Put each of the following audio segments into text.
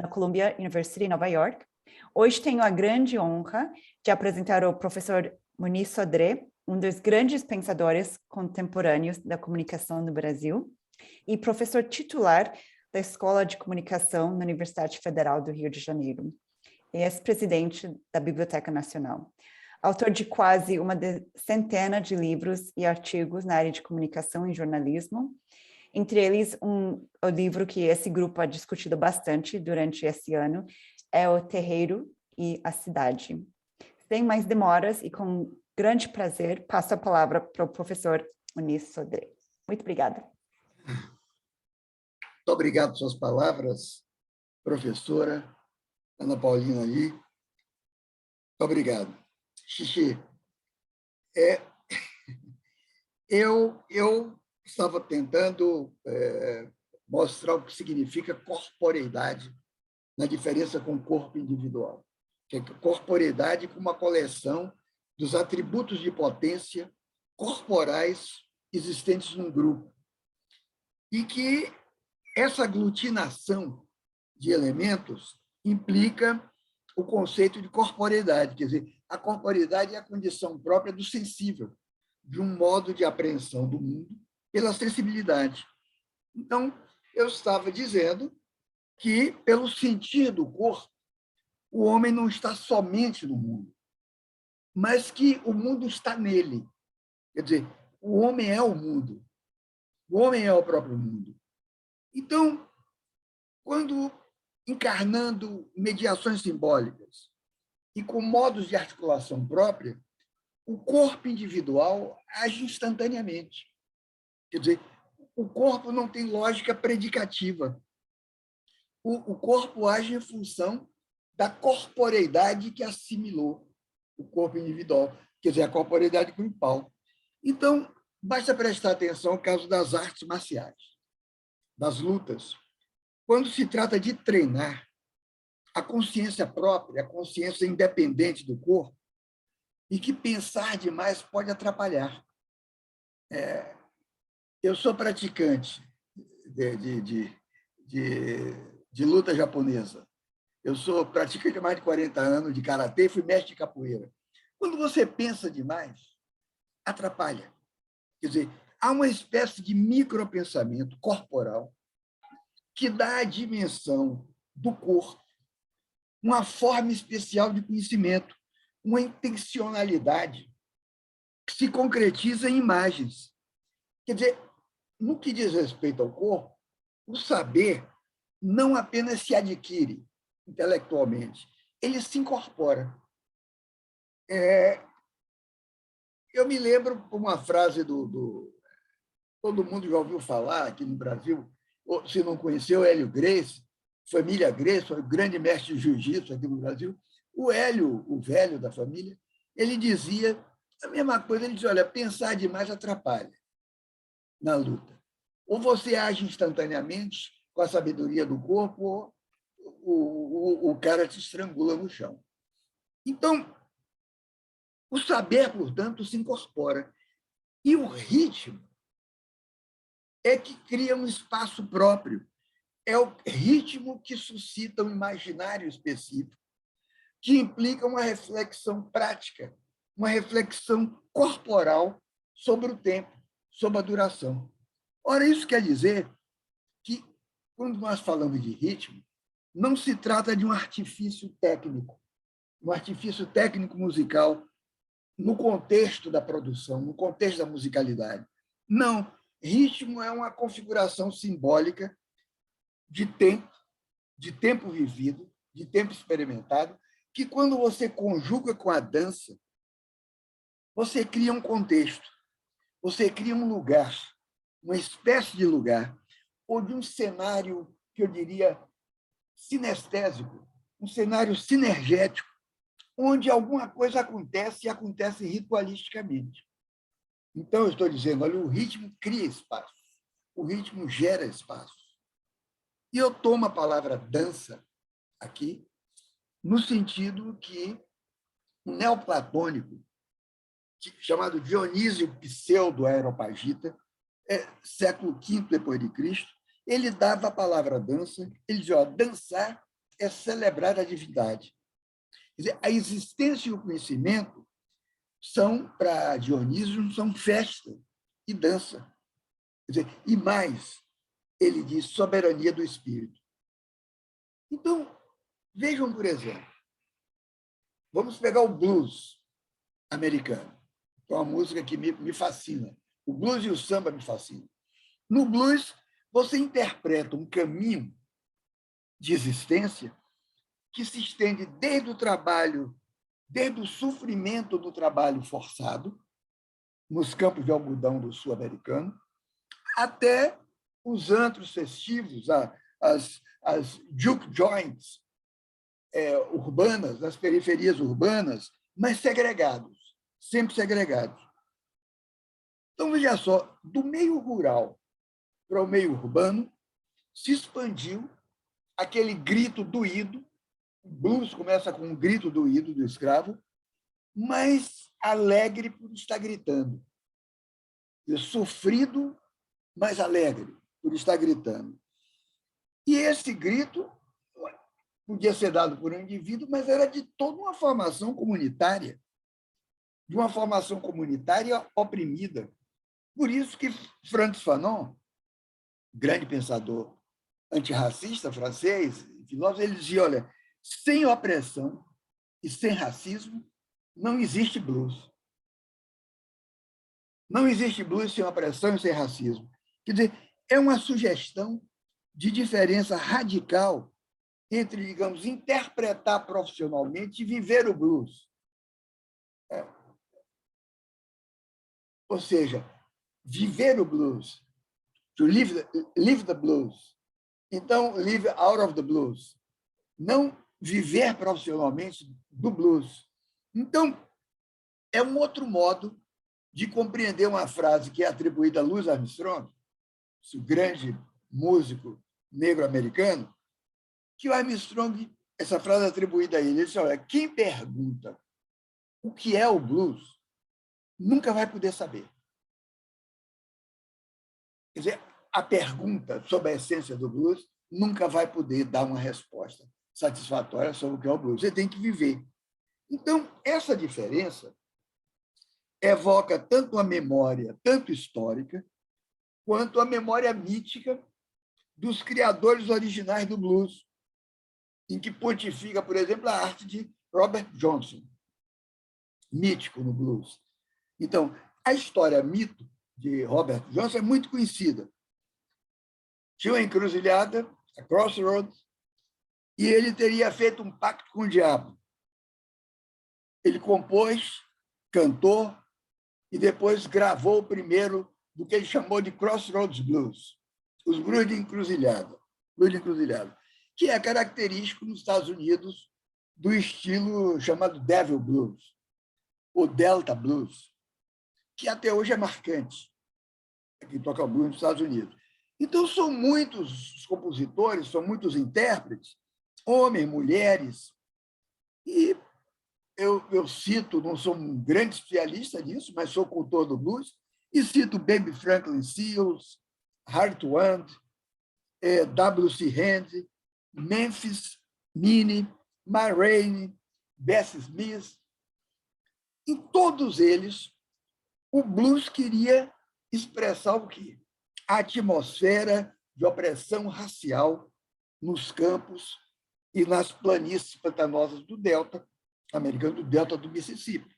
na Columbia University, em Nova York. Hoje tenho a grande honra de apresentar o professor Muniz Sodré, um dos grandes pensadores contemporâneos da comunicação no Brasil e professor titular da Escola de Comunicação na Universidade Federal do Rio de Janeiro, ex-presidente da Biblioteca Nacional. Autor de quase uma centena de livros e artigos na área de comunicação e jornalismo, entre eles o livro que esse grupo ha discutido bastante durante esse ano, é O Terreiro e a Cidade. Sem mais demoras e com grande prazer, passo a palavra para o professor Muniz Sodré. Muito obrigada. Muito obrigado por suas palavras, professora Ana Paulina ali. Muito obrigado. Xixi, eu estava tentando mostrar o que significa corporeidade na diferença com o corpo individual. Que é corporeidade como uma coleção dos atributos de potência corporais existentes num grupo. E que essa aglutinação de elementos implica o conceito de corporeidade, quer dizer, a corporeidade é a condição própria do sensível, de um modo de apreensão do mundo pela sensibilidade. Então, eu estava dizendo que, pelo sentir do corpo, o homem não está somente no mundo, mas que o mundo está nele. Quer dizer, o homem é o mundo, o homem é o próprio mundo. Então, quando encarnando mediações simbólicas e com modos de articulação própria, o corpo individual age instantaneamente. Quer dizer, o corpo não tem lógica predicativa. O corpo age em função da corporeidade que assimilou o corpo individual, quer dizer, a corporeidade grupal. Então, basta prestar atenção no caso das artes marciais, das lutas. Quando se trata de treinar a consciência própria, a consciência independente do corpo, e que pensar demais pode atrapalhar. Eu sou praticante de luta japonesa. Eu sou praticante há mais de 40 anos de karatê e fui mestre de capoeira. Quando você pensa demais, atrapalha. Quer dizer, há uma espécie de micropensamento corporal que dá à dimensão do corpo uma forma especial de conhecimento, uma intencionalidade que se concretiza em imagens. Quer dizer, no que diz respeito ao corpo, o saber não apenas se adquire intelectualmente, ele se incorpora. Eu me lembro uma frase todo mundo já ouviu falar aqui no Brasil, ou, se não conheceu, Hélio Gracie, família Gracie, foi o grande mestre de jiu-jitsu aqui no Brasil. O Hélio, o velho da família, ele dizia a mesma coisa, ele dizia, olha, pensar demais atrapalha na luta. Ou você age instantaneamente com a sabedoria do corpo, ou o cara te estrangula no chão. Então, o saber, portanto, se incorpora. E o ritmo é que cria um espaço próprio. É o ritmo que suscita um imaginário específico, que implica uma reflexão prática, uma reflexão corporal sobre o tempo, sobre a duração. Ora, isso quer dizer que, quando nós falamos de ritmo, não se trata de um artifício técnico musical, no contexto da produção, no contexto da musicalidade. Não, ritmo é uma configuração simbólica de tempo vivido, de tempo experimentado, que, quando você conjuga com a dança, você cria um contexto, você cria um lugar, uma espécie de lugar, ou de um cenário, que eu diria, sinestésico, um cenário sinergético, onde alguma coisa acontece e acontece ritualisticamente. Então, eu estou dizendo, olha, o ritmo cria espaço, o ritmo gera espaço. E eu tomo a palavra dança aqui, no sentido que um neoplatônico, chamado Dionísio Pseudo-Areopagita, século V depois de Cristo, ele dava a palavra dança, ele dizia, ó, dançar é celebrar a divindade. Quer dizer, a existência e o conhecimento são, para Dionísio, são festa e dança. Quer dizer, e mais, ele diz soberania do espírito. Então, vejam, por exemplo, vamos pegar o blues americano, que é uma música que me fascina. O blues e o samba me fascinam. No blues, você interpreta um caminho de existência que se estende desde o trabalho, desde o sofrimento do trabalho forçado, nos campos de algodão do sul-americano, até os antros festivos, as juke joints urbanas, as periferias urbanas, mas segregados, sempre segregados. Então, veja só, do meio rural para o meio urbano, se expandiu aquele grito doído. O blues começa com um grito doído do escravo, mas alegre por estar gritando. Sofrido, mas alegre por estar gritando. E esse grito podia ser dado por um indivíduo, mas era de toda uma formação comunitária, de uma formação comunitária oprimida. Por isso que Frantz Fanon, grande pensador antirracista francês, filósofo, ele dizia, olha, sem opressão e sem racismo, não existe blues. Não existe blues sem opressão e sem racismo. Quer dizer, é uma sugestão de diferença radical entre, digamos, interpretar profissionalmente e viver o blues. Ou seja, viver o blues, to live the blues. Então, live out of the blues. Não viver profissionalmente do blues. Então, é um outro modo de compreender uma frase que é atribuída a Louis Armstrong, esse grande músico negro-americano, que o Armstrong, essa frase é atribuída a ele, ele disse, olha, quem pergunta o que é o blues nunca vai poder saber. Quer dizer, a pergunta sobre a essência do blues nunca vai poder dar uma resposta satisfatória sobre o que é o blues. Você tem que viver. Então, essa diferença evoca tanto a memória, tanto histórica, quanto a memória mítica dos criadores originais do blues, em que pontifica, por exemplo, a arte de Robert Johnson, mítico no blues. Então, a história mito de Robert Johnson é muito conhecida. Tinha uma encruzilhada, a Crossroads, e ele teria feito um pacto com o diabo. Ele compôs, cantou e depois gravou o primeiro do que ele chamou de Crossroads Blues, os blues de encruzilhada, que é característico nos Estados Unidos do estilo chamado Devil Blues, ou Delta Blues, que até hoje é marcante, quem toca blues nos Estados Unidos. Então, são muitos os compositores, são muitos intérpretes, homens, mulheres, e eu cito, não sou um grande especialista nisso, mas sou cultor do blues, e cito Baby Franklin Seals, Hart Wand, W.C. Hand, Memphis Minnie, Ma Rainey, Bessie Smith. Em todos eles, o blues queria expressar o quê? A atmosfera de opressão racial nos campos e nas planícies pantanosas do Delta americano, do Delta do Mississippi.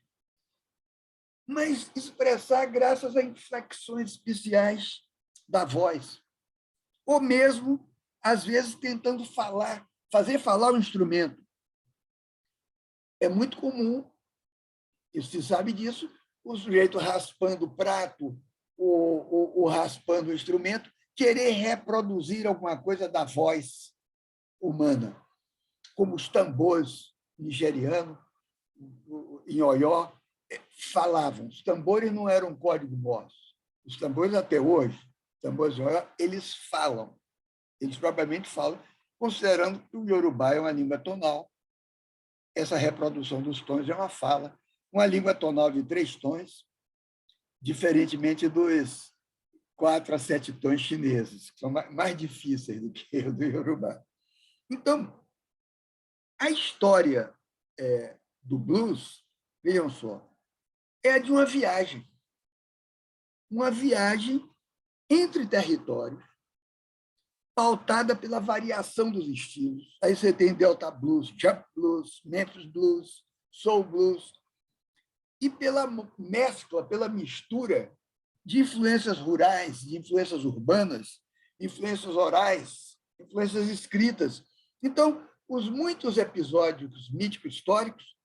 Mas expressar graças a inflexões especiais da voz, ou mesmo, às vezes, tentando fazer falar o instrumento. É muito comum, e se sabe disso, o sujeito raspando o prato ou raspando o instrumento, querer reproduzir alguma coisa da voz humana, como os tambores nigerianos, em Oió, falavam. Os tambores não eram código Morse. Os tambores, até hoje, tambores de Oió, eles falam. Eles propriamente falam, considerando que o Yorubá é uma língua tonal. Essa reprodução dos tons é uma fala. Uma língua tonal de 3 tons, diferentemente dos 4 a 7 tons chineses, que são mais difíceis do que o do Yorubá. Então, A história do blues, vejam só, é de uma viagem entre territórios, pautada pela variação dos estilos. Aí você tem Delta Blues, Jump Blues, Memphis Blues, Soul Blues, e pela mescla, pela mistura de influências rurais, de influências urbanas, influências orais, influências escritas. Então, os muitos episódios míticos históricos,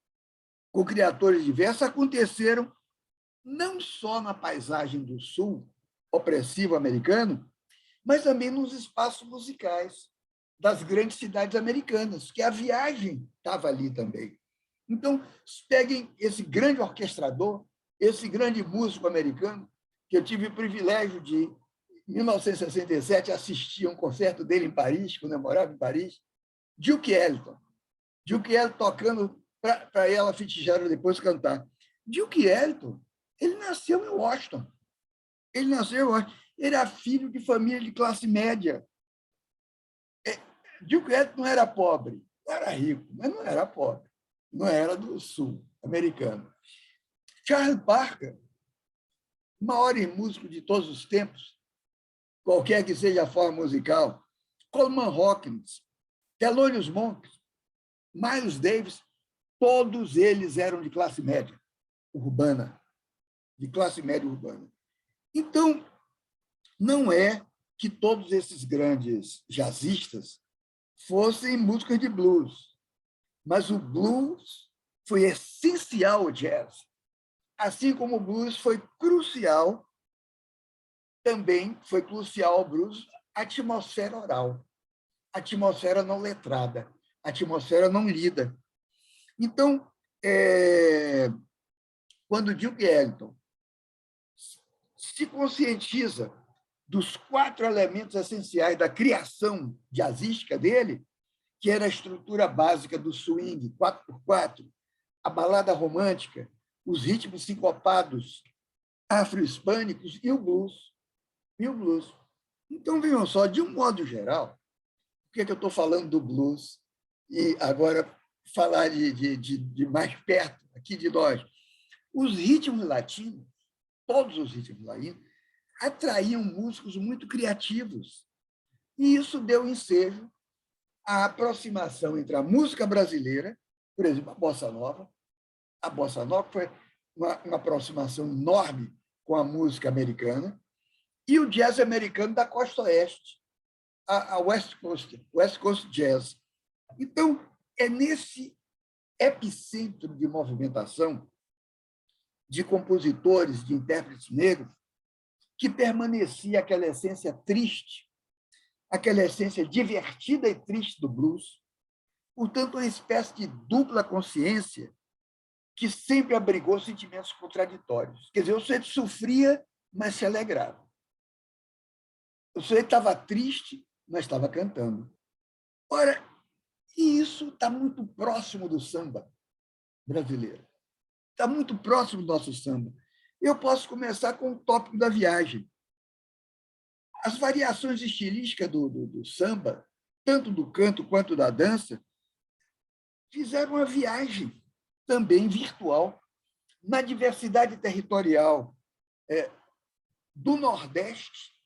com criadores diversos, aconteceram não só na paisagem do sul opressivo americano, mas também nos espaços musicais das grandes cidades americanas, que a viagem estava ali também. Então, peguem esse grande orquestrador, esse grande músico americano, que eu tive o privilégio de, em 1967, assistir a um concerto dele em Paris, quando eu morava em Paris, Duke Ellington. Duke Ellington tocando para Ella Fitzgerald depois cantar. Duke Ellington, ele nasceu em Washington. Ele era filho de família de classe média. Duke Ellington não era pobre, não era rico, mas não era pobre. Não era do sul americano. Charles Parker, o maior músico de todos os tempos, qualquer que seja a forma musical, Coleman Hawkins, Thelonious Monk, Miles Davis, todos eles eram de classe média urbana, de classe média urbana. Então, não é que todos esses grandes jazzistas fossem músicos de blues, mas o blues foi essencial ao jazz, assim como o blues foi crucial, também foi crucial ao blues a atmosfera oral, a atmosfera não letrada, a atmosfera não lida. Então, quando Duke Ellington se conscientiza dos 4 elementos essenciais da criação jazzística dele, que era a estrutura básica do swing, 4x4, a balada romântica, os ritmos sincopados afro-hispânicos e o blues. Então, vejam só, de um modo geral, por que eu estou falando do blues e agora falar de mais perto, aqui de nós? Os ritmos latinos, todos os ritmos latinos, atraíam músicos muito criativos. E isso deu ensejo à aproximação entre a música brasileira, por exemplo, a Bossa Nova. A Bossa Nova foi uma aproximação enorme com a música americana, e o jazz americano da costa oeste, a West Coast Jazz. Então, é nesse epicentro de movimentação de compositores, de intérpretes negros, que permanecia aquela essência triste, aquela essência divertida e triste do blues, portanto, uma espécie de dupla consciência que sempre abrigou sentimentos contraditórios. Quer dizer, o sujeito sofria, mas se alegrava. O sujeito estava triste, mas estava cantando. Ora, e isso está muito próximo do samba brasileiro. Está muito próximo do nosso samba. Eu posso começar com o tópico da viagem. As variações estilísticas do samba, tanto do canto quanto da dança, fizeram uma viagem também virtual na diversidade territorial do Nordeste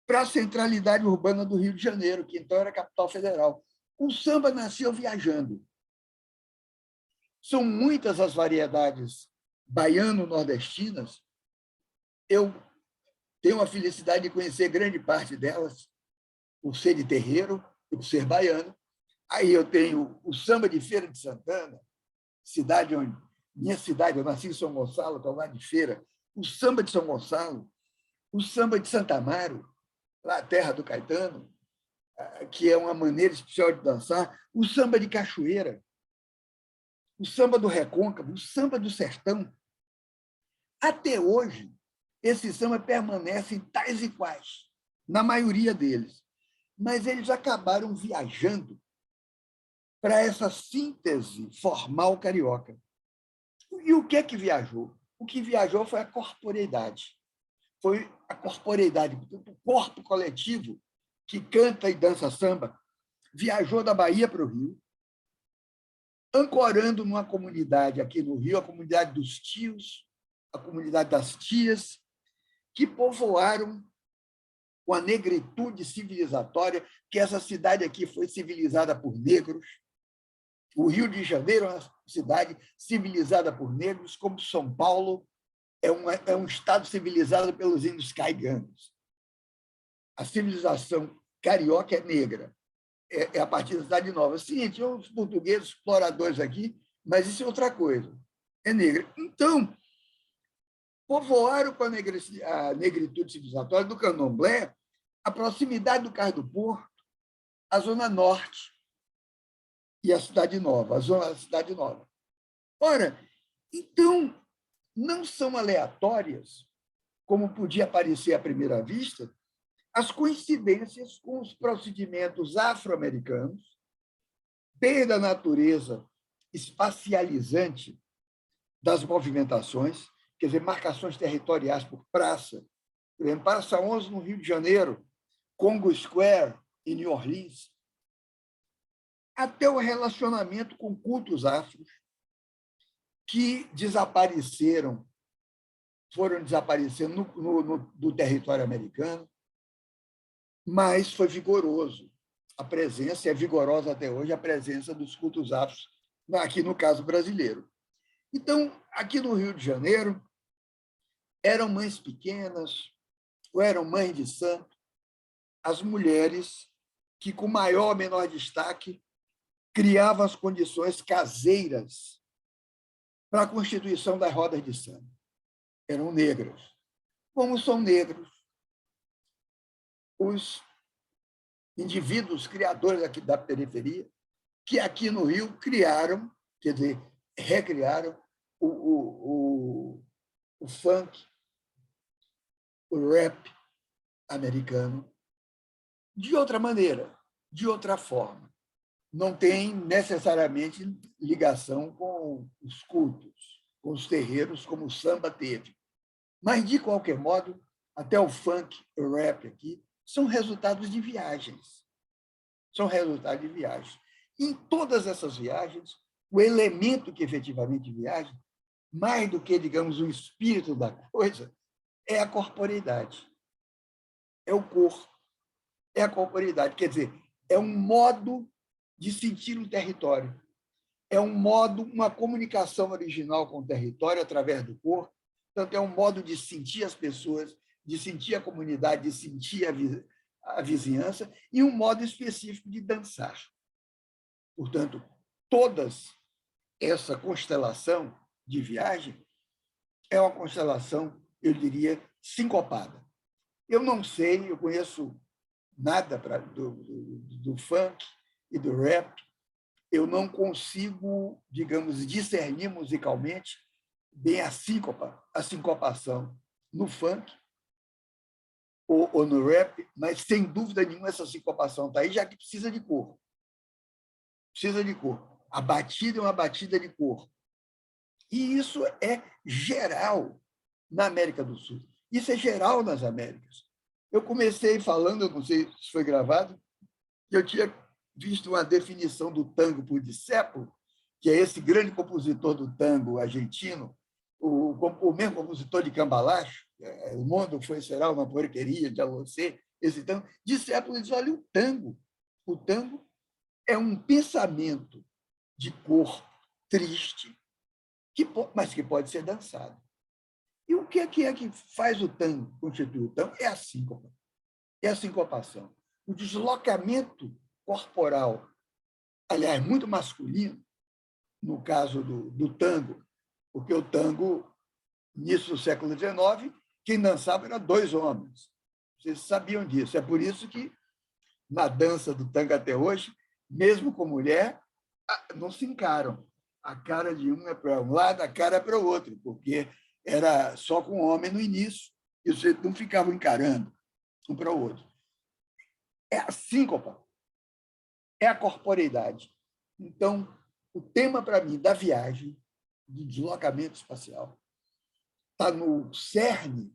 para a centralidade urbana do Rio de Janeiro, que então era a capital federal. O samba nasceu viajando. São muitas as variedades baiano-nordestinas. Eu tenho a felicidade de conhecer grande parte delas, por ser de terreiro e por ser baiano. Aí eu tenho o samba de Feira de Santana, minha cidade, eu nasci em São Gonçalo, estou lá de Feira, o samba de São Gonçalo, o samba de Santa Amaro, lá a terra do Caetano, que é uma maneira especial de dançar, o samba de Cachoeira, o samba do Recôncavo, o samba do Sertão. Até hoje, esses sambas permanecem tais e quais, na maioria deles, mas eles acabaram viajando para essa síntese formal carioca. E o que é que viajou? O que viajou foi a corporeidade. Foi a corporeidade, o corpo coletivo que canta e dança samba, viajou da Bahia para o Rio, ancorando numa comunidade aqui no Rio, a comunidade dos tios, a comunidade das tias, que povoaram com a negritude civilizatória, que essa cidade aqui foi civilizada por negros. O Rio de Janeiro é uma cidade civilizada por negros, como São Paulo é um estado civilizado pelos índios caiganos. A civilização carioca é negra, é a partir da Cidade Nova. Sim, tinha os portugueses exploradores aqui, mas isso é outra coisa, é negra. Então, povoaram com a negritude civilizatória do candomblé a proximidade do Cais do Porto, a Zona Norte e a Cidade Nova, a Zona da Cidade Nova. Ora, então, não são aleatórias, como podia parecer à primeira vista, as coincidências com os procedimentos afro-americanos, desde a natureza espacializante das movimentações, quer dizer, marcações territoriais por praça, por exemplo, Praça 11 no Rio de Janeiro, Congo Square em New Orleans, até o relacionamento com cultos afros que desapareceram, foram desaparecendo do território americano, mas foi vigoroso. A presença é vigorosa até hoje, a presença dos cultos afros, aqui no caso brasileiro. Então, aqui no Rio de Janeiro, eram mães pequenas, ou eram mães de santo, as mulheres que, com maior ou menor destaque, criavam as condições caseiras para a constituição das rodas de samba. Eram negras. Como são negros os indivíduos criadores aqui da periferia, que aqui no Rio criaram, quer dizer, recriaram o funk, o rap americano, de outra maneira, de outra forma. Não tem necessariamente ligação com os cultos, com os terreiros, como o samba teve. Mas, de qualquer modo, até o funk, o rap aqui, são resultados de viagens. São resultados de viagens. Em todas essas viagens, o elemento que efetivamente viaja, mais do que, digamos, o espírito da coisa, é a corporeidade. É o corpo. É a corporeidade. Quer dizer, é um modo de sentir o território. É um modo, uma comunicação original com o território através do corpo. Portanto, é um modo de sentir as pessoas, de sentir a comunidade, de sentir a vizinhança, e um modo específico de dançar. Portanto, todas essa constelação de viagem é uma constelação, eu diria, sincopada. Eu não sei, eu conheço nada do funk e do rap, eu não consigo, digamos, discernir musicalmente bem a sincopação no funk ou no rap, mas, sem dúvida nenhuma, essa sincopação está aí, já que precisa de corpo. Precisa de corpo. A batida é uma batida de corpo. E isso é geral na América do Sul. Isso é geral nas Américas. Eu comecei falando, não sei se foi gravado, que eu tinha visto uma definição do tango por Discépolo, que é esse grande compositor do tango argentino, o mesmo compositor de Cambalacho, O Mundo Foi Será Uma Porqueria, de Alocê, esse tango. Discépolo diz, olha, o tango é um pensamento de corpo triste, mas que pode ser dançado. E o que é que faz o tango, constitui o tango? É a síncopa, é a sincopação. O deslocamento corporal, aliás, muito masculino, no caso do tango, porque o tango, início do século XIX, quem dançava eram 2 homens. Vocês sabiam disso. É por isso que, na dança do tango até hoje, mesmo com mulher, não se encaram. A cara de um é para um lado, a cara é para o outro, porque era só com homem no início, e vocês não ficavam encarando um para o outro. É a síncopa, é a corporeidade. Então, o tema, para mim, da viagem, do deslocamento espacial, está no cerne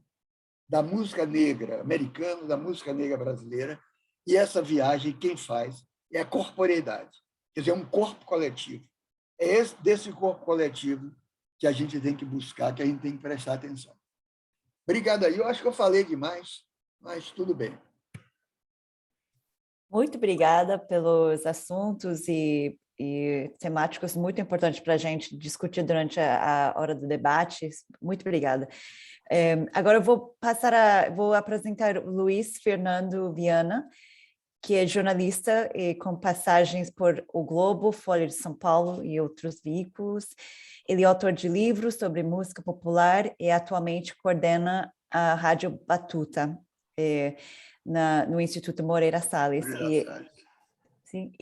da música negra americana, da música negra brasileira, e essa viagem, quem faz, é a corporeidade. Quer dizer, é um corpo coletivo. É desse corpo coletivo que a gente tem que buscar, que a gente tem que prestar atenção. Obrigado aí. Eu acho que eu falei demais, mas tudo bem. Muito obrigada pelos assuntos e temáticos muito importantes para a gente discutir durante a hora do debate. Muito obrigada. Agora eu vou apresentar o Luiz Fernando Viana, que é jornalista e com passagens por O Globo, Folha de São Paulo e outros veículos. Ele é autor de livros sobre música popular e atualmente coordena a Rádio Batuta, no Instituto Moreira Salles. Sim,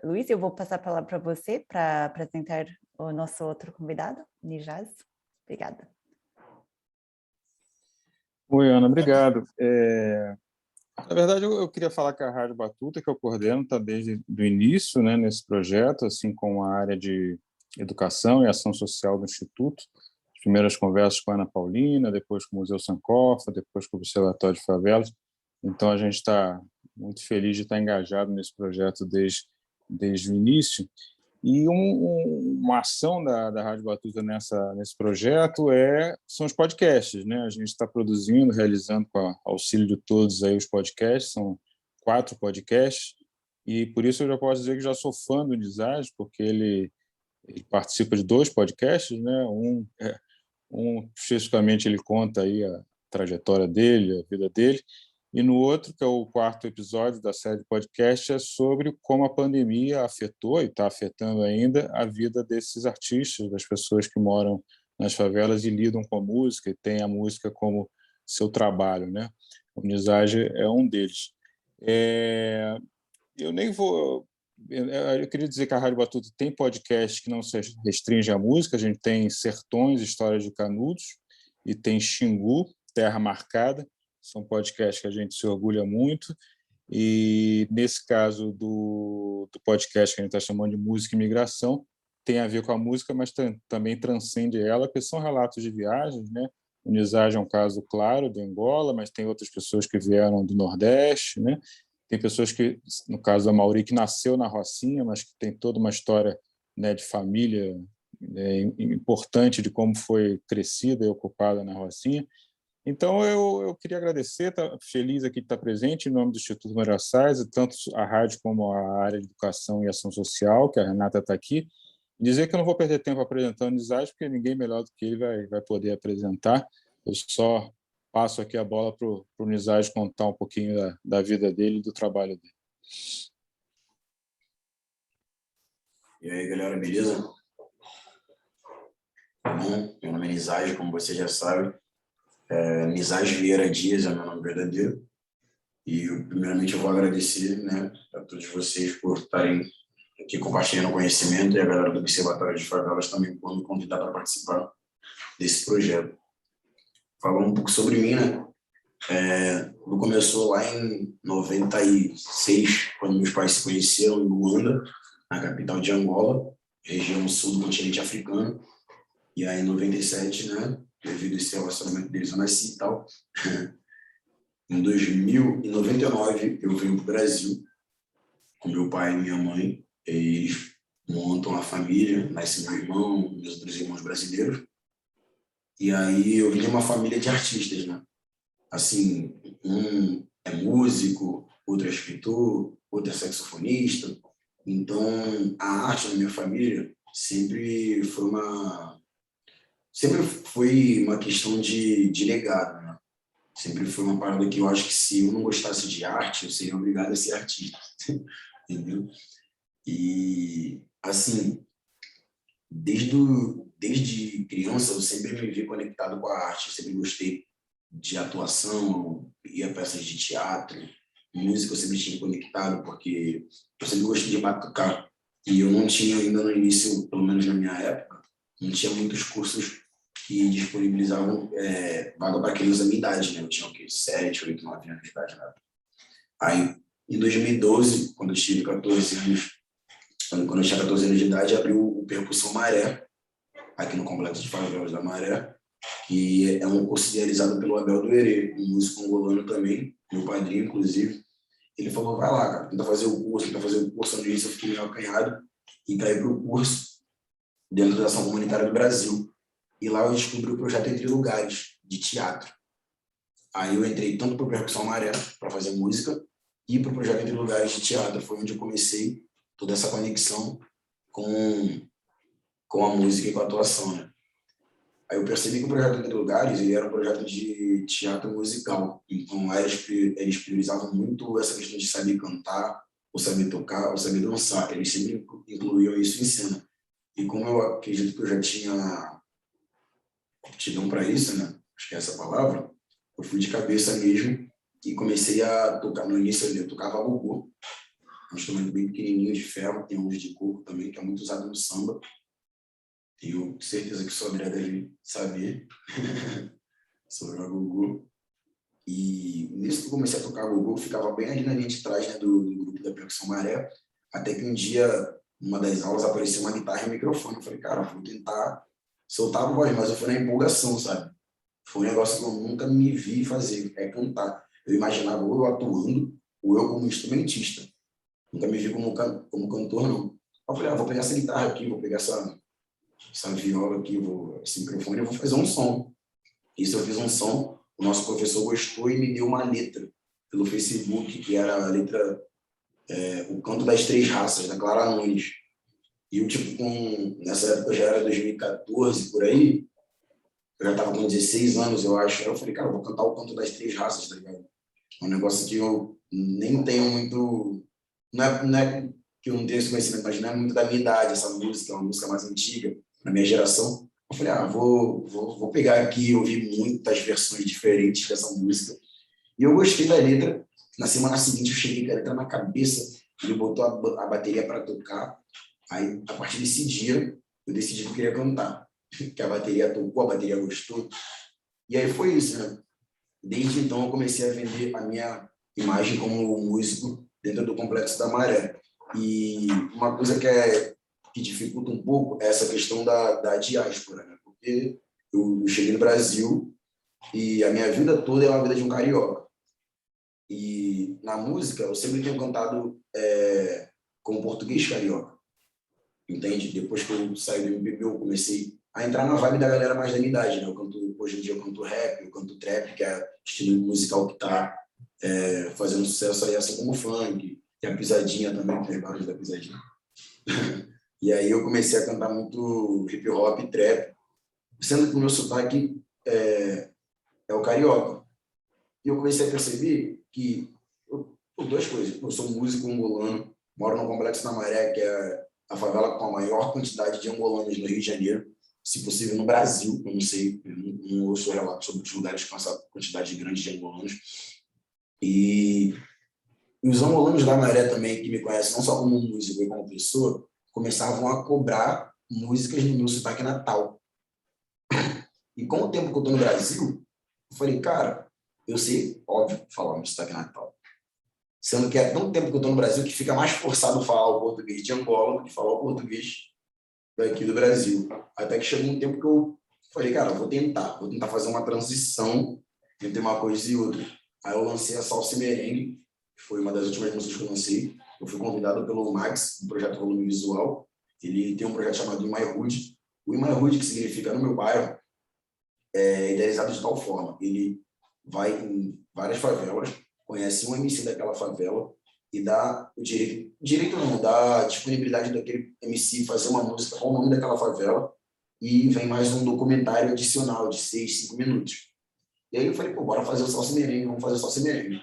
Luiz, eu vou passar a palavra para você para apresentar o nosso outro convidado, Nijaz. Obrigada. Oi, Ana, obrigado. Na verdade, eu queria falar que a Rádio Batuta, que eu coordeno, está desde o início, né, nesse projeto, assim como a área de educação e ação social do Instituto. As primeiras conversas com a Ana Paulina, depois com o Museu Sankofa, depois com o Observatório de Favelas. Então, a gente está muito feliz de estar engajado nesse projeto desde o início. E uma ação da Rádio Batuta nesse projeto são os podcasts, né? A gente está produzindo, realizando com o auxílio de todos aí os podcasts, são 4 podcasts, e por isso eu já posso dizer que já sou fã do Nizaj, porque ele participa de 2 podcasts, né? Especificamente ele conta aí a trajetória dele, a vida dele, e no outro, que é o 4º episódio da série de podcast, é sobre como a pandemia afetou e está afetando ainda a vida desses artistas, das pessoas que moram nas favelas e lidam com a música e têm a música como seu trabalho, né? O Nizaj é um deles. Eu nem vou... Eu queria dizer que a Rádio Batuta tem podcast que não se restringe à música. A gente tem Sertões, Histórias de Canudos, e tem Xingu, Terra Marcada. São podcasts que a gente se orgulha muito. E, nesse caso do podcast que a gente está chamando de Música e Migração, tem a ver com a música, mas também transcende ela, porque são relatos de viagens, né? O Nizaj é um caso claro de Angola, mas tem outras pessoas que vieram do Nordeste, né? Tem pessoas que, no caso da Mauri, que nasceu na Rocinha, mas que tem toda uma história, né, de família, importante de como foi crescida e ocupada na Rocinha. Então, eu queria agradecer, estar feliz aqui de estar presente em nome do Instituto Moreira Salles, tanto a rádio como a área de educação e ação social, que a Renata está aqui. Dizer que eu não vou perder tempo apresentando o Nizaj, porque ninguém melhor do que ele vai poder apresentar. Eu só passo aqui a bola para o Nizaj contar um pouquinho da vida dele e do trabalho dele. E aí, galera, beleza? Bom, meu nome é Nizaj, como você já sabe. Nizaj Vieira Dias é meu nome verdadeiro. E, primeiramente, eu vou agradecer, né, a todos vocês por estarem aqui compartilhando conhecimento, e a galera do Observatório de Favelas também por me convidar para participar desse projeto. Falando um pouco sobre mim, né? Tudo começou lá em 96, quando meus pais se conheceram em Luanda, na capital de Angola, região sul do continente africano. E aí, em 97, né, devido a esse relacionamento deles, eu nasci e tal. Em 2099, eu vim para o Brasil com meu pai e minha mãe. Eles montam a família, nasce meu irmão, meus outros irmãos brasileiros. E aí eu vim de uma família de artistas, né? Assim, um é músico, outro é escritor, outro é saxofonista. Então, a arte na minha família sempre foi uma questão de legado, né? Sempre foi uma parada que eu acho que se eu não gostasse de arte, eu seria obrigado a ser artista, entendeu? E, assim, desde criança eu sempre me vi conectado com a arte, eu sempre gostei de atuação, ia a peças de teatro, música eu sempre tinha conectado, porque eu sempre gostei de batucar. E eu não tinha ainda no início, pelo menos na minha época, não tinha muitos cursos que disponibilizavam vaga para crianças da minha idade, né? Eu tinha o quê? 7, 8, 9 anos de idade, né? Aí, em 2012, quando eu tinha 14 anos de idade, abriu o Percussão Maré, aqui no Complexo de Favelas da Maré, que é um curso idealizado pelo Abel do Herê, um músico angolano também, meu padrinho, inclusive. Ele falou, vai lá, cara, tenta fazer o curso. No início eu fiquei meio acanhado e caí para o curso. dentro da Ação Comunitária do Brasil. E lá eu descobri o projeto Entre Lugares, de teatro. Aí eu entrei tanto para o Percussão Maré, para fazer música, e para o projeto Entre Lugares de teatro. Foi onde eu comecei toda essa conexão com a música e com a atuação, né? Aí eu percebi que o projeto Entre Lugares ele era um projeto de teatro musical. Então, lá eles priorizavam muito essa questão de saber cantar, ou saber tocar, ou saber dançar. Eles sempre incluíam isso em cena. E como eu acredito que eu já tinha aptidão para isso, né? Acho que é essa a palavra, eu fui de cabeça mesmo e comecei a tocar. No início eu tocava gogô, um instrumento bem pequenininho de ferro, tem uns de coco também, que é muito usado no samba. Tenho certeza que sua André deve saber sobre o gogô. E nisso que eu comecei a tocar gogô, eu ficava bem ali na linha de trás, né, do grupo da Percussão Maré, até que um dia, numa das aulas, apareceu uma guitarra e um microfone. Eu falei, cara, vou tentar soltar a voz, mas eu fui na empolgação, sabe? Foi um negócio que eu nunca me vi fazer, é cantar. Eu imaginava ou eu atuando, ou eu como instrumentista. Nunca me vi como cantor, não. Eu falei, vou pegar essa guitarra aqui, vou pegar essa viola aqui, esse microfone, eu vou fazer um som. Isso eu fiz um som, o nosso professor gostou e me deu uma letra pelo Facebook, que era a letra O Canto das Três Raças, da Clara Nunes. E eu, tipo, nessa época já era 2014, por aí, eu já estava com 16 anos, eu acho. Aí eu falei, cara, eu vou cantar o Canto das Três Raças, tá ligado? É um negócio que eu nem tenho muito... Não é que eu não tenho esse conhecimento, mas não é muito da minha idade, essa música, é uma música mais antiga, na minha geração. Eu falei, vou pegar aqui, eu ouvi muitas versões diferentes dessa música. E eu gostei da letra. Na semana seguinte eu cheguei com a letra na cabeça, ele botou a bateria para tocar. Aí, a partir desse dia, eu decidi que eu queria cantar. Que a bateria tocou, a bateria gostou. E aí foi isso, né? Desde então eu comecei a vender a minha imagem como músico dentro do Complexo da Maré. E uma coisa que dificulta um pouco é essa questão da diáspora, né? Porque eu cheguei no Brasil e a minha vida toda é uma vida de um carioca. E na música eu sempre tenho cantado com português carioca, entende? Depois que eu saí do MPB, eu comecei a entrar na vibe da galera mais da minha idade, né? Hoje em dia eu canto rap, eu canto trap, que é o estilo musical que está fazendo sucesso aí, assim como o funk, tem a pisadinha também, tem barulho da pisadinha. E aí eu comecei a cantar muito hip hop e trap, sendo que o meu sotaque é o carioca. E eu comecei a perceber que, duas coisas, eu sou músico angolano, moro no Complexo da Maré, que é a favela com a maior quantidade de angolanos no Rio de Janeiro, se possível no Brasil, eu não sei, eu não ouço relatos sobre os lugares com essa quantidade grande de angolanos. E os angolanos da Maré também, que me conhecem não só como músico e como pessoa, começavam a cobrar músicas no meu sotaque natal. E com o tempo que eu estou no Brasil, eu falei, cara, eu sei, óbvio, falar meu sotaque natal. Sendo que é tão tempo que eu estou no Brasil que fica mais forçado falar o português de Angola do que falar o português daqui do Brasil. Até que chegou um tempo que eu falei, cara, vou tentar fazer uma transição entre uma coisa e outra. Aí eu lancei a Salsa e Merengue, que foi uma das últimas músicas que eu lancei. Eu fui convidado pelo Max, do projeto Volume Visual. Ele tem um projeto chamado In My Hood. O In My Hood, que significa no meu bairro, é idealizado de tal forma. Ele vai em várias favelas, conhece um MC daquela favela e dá o direito não, dá a disponibilidade daquele MC fazer uma música com o nome daquela favela e vem mais um documentário adicional de 6, 5 minutos. E aí eu falei, bora fazer o Salsa e Merengue, vamos fazer o Salsa e Merengue.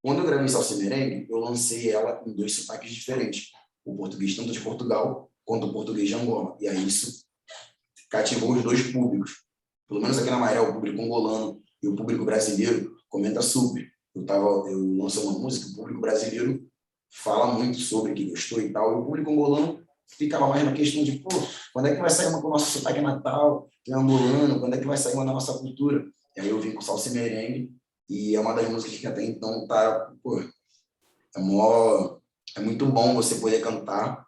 Quando eu gravei Salsa e Merengue, eu lancei ela em 2 sotaques diferentes. O português tanto de Portugal quanto o português de Angola. E aí isso cativou os 2 públicos. Pelo menos aqui na Maré, o público angolano e o público brasileiro comenta super. Eu lancei uma música, o público brasileiro fala muito sobre que gostou e tal, e o público angolano ficava mais na questão de, quando é que vai sair uma com o nosso sotaque natal, que é angolano, quando é que vai sair uma da nossa cultura? E aí eu vim com Salsa e Merengue, e é uma das músicas que até então tá, é muito bom você poder cantar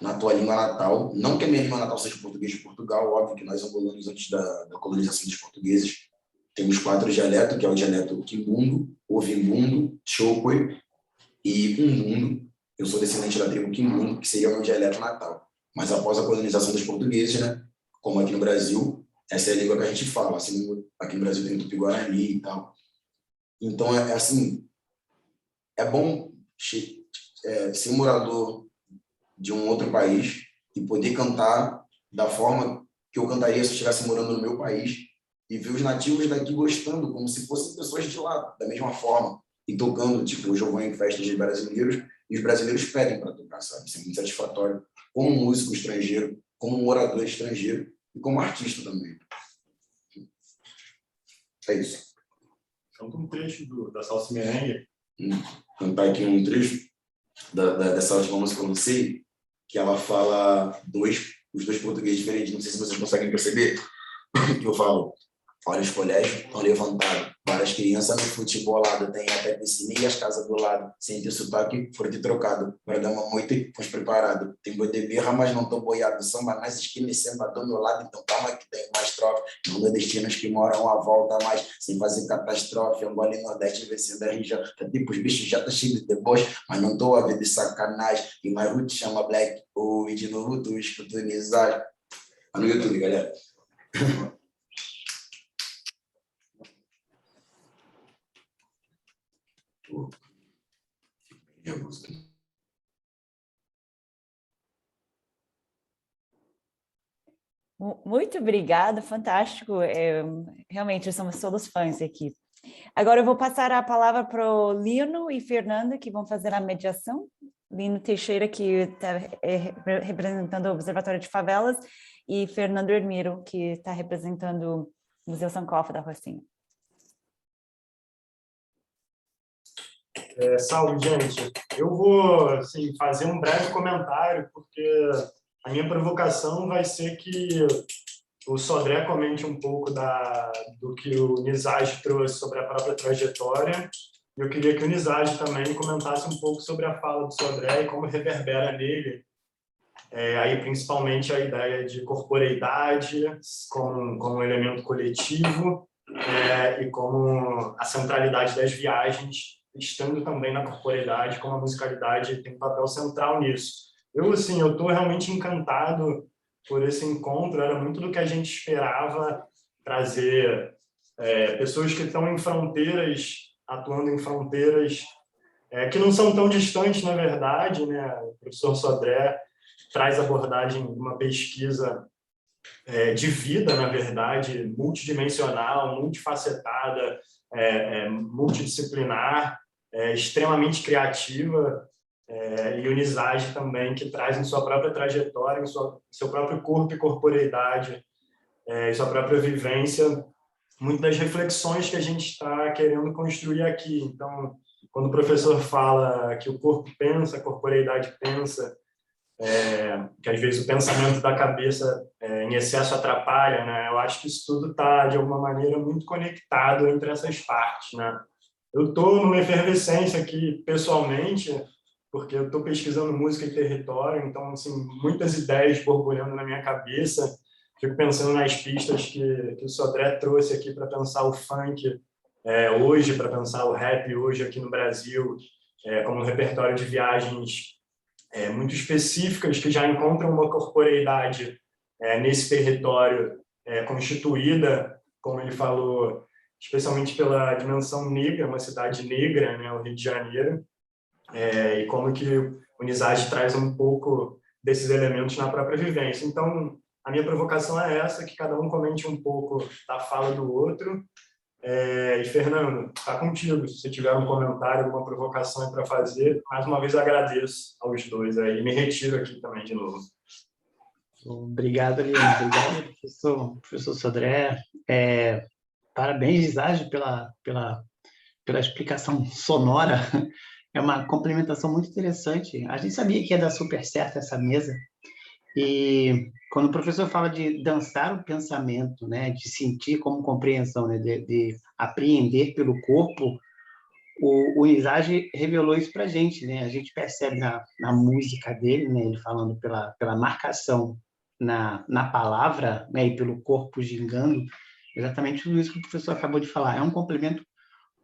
na tua língua natal. Não que a minha língua natal seja português de Portugal, óbvio que nós angolanos, antes da colonização dos portugueses, temos 4 dialetos, que é o dialeto Quimbundo, Ovimbundo, Chokwe e Umbundo. Eu sou descendente da tribo Quimbundo, que seria o meu dialeto natal. mas após a colonização dos portugueses, né, como aqui no Brasil, essa é a língua que a gente fala, assim, aqui no Brasil tem o Tupi-Guarani e tal. Então, assim, é bom ser morador de um outro país e poder cantar da forma que eu cantaria se eu estivesse morando no meu país e ver os nativos daqui gostando, como se fossem pessoas de lá, da mesma forma, e tocando, tipo, hoje eu vou em festas de brasileiros e os brasileiros pedem para tocar, sabe? Isso é muito satisfatório, como músico estrangeiro, como morador estrangeiro e como artista também. É isso. Canta um trecho da Salsa Merengue. Cantar aqui um trecho dessa última música que eu lancei, que ela fala os dois portugueses diferentes, não sei se vocês conseguem perceber, que eu falo: olha, os colégios estão levantados, várias crianças no futebolado, tem até piscina e as casas do lado, sem ter sotaque, for de trocado, para dar uma moita e fomos preparados. Tem boi de birra, mas não tô boiado, samba nas esquinas e samba do meu lado, então calma que tem mais troca, nordestinos que moram à volta mais, sem fazer catástrofe, Angola e Nordeste vencendo a RJ, tipo, os bichos já tá cheio de deboche, mas não tô a ver de sacanagem, e mais Ruth chama Black, e de novo tu escuta Nizar. No YouTube, galera. Muito obrigada, fantástico. Realmente, somos todos fãs aqui. Agora eu vou passar a palavra para o Lino e Fernanda, que vão fazer a mediação. Lino Teixeira, que está representando o Observatório de Favelas, e Fernando Hermiro, que está representando o Museu Sankofa da Rocinha. Salve, gente. Eu vou assim, fazer um breve comentário, porque a minha provocação vai ser que o Sodré comente um pouco do que o Nizage trouxe sobre a própria trajetória. Eu queria que o Nizage também comentasse um pouco sobre a fala do Sodré e como reverbera nele, aí principalmente a ideia de corporeidade como um elemento coletivo e como a centralidade das viagens, estando também na corporeidade, como a musicalidade tem um papel central nisso. Eu estou realmente encantado por esse encontro, era muito do que a gente esperava trazer pessoas que estão em fronteiras, atuando em fronteiras que não são tão distantes, na verdade, né? O professor Sodré traz abordagem de uma pesquisa de vida, na verdade, multidimensional, multifacetada, multidisciplinar, extremamente criativa, e o Nizage também, que traz em sua própria trajetória, em seu próprio corpo e corporeidade, em sua própria vivência, muitas das reflexões que a gente está querendo construir aqui. Então, quando o professor fala que o corpo pensa, a corporeidade pensa, que às vezes o pensamento da cabeça em excesso atrapalha, né? Eu acho que isso tudo está, de alguma maneira, muito conectado entre essas partes, né? Eu estou numa efervescência aqui, pessoalmente, porque eu estou pesquisando música e território, então, assim, muitas ideias borbulhando na minha cabeça. Fico pensando nas pistas que o Sodré trouxe aqui para pensar o funk hoje, para pensar o rap hoje aqui no Brasil, como um repertório de viagens muito específicas que já encontram uma corporeidade nesse território constituída, como ele falou, especialmente pela dimensão negra, uma cidade negra, né, o Rio de Janeiro, e como que o Nizage traz um pouco desses elementos na própria vivência. Então, a minha provocação é essa, que cada um comente um pouco da fala do outro. E, Fernando, está contigo. Se você tiver um comentário, alguma provocação para fazer, mais uma vez agradeço aos dois aí. Me retiro aqui também de novo. Obrigado, Lino. Obrigado, professor Sodré. Parabéns, Nizage, pela explicação sonora. É uma complementação muito interessante. A gente sabia que ia dar super certo essa mesa. E quando o professor fala de dançar o pensamento, né, de sentir como compreensão, né, de apreender pelo corpo, o Nizage revelou isso para a gente, né? A gente percebe na música dele, né, ele falando pela marcação na palavra, né, e pelo corpo gingando, exatamente tudo isso que o professor acabou de falar. É um complemento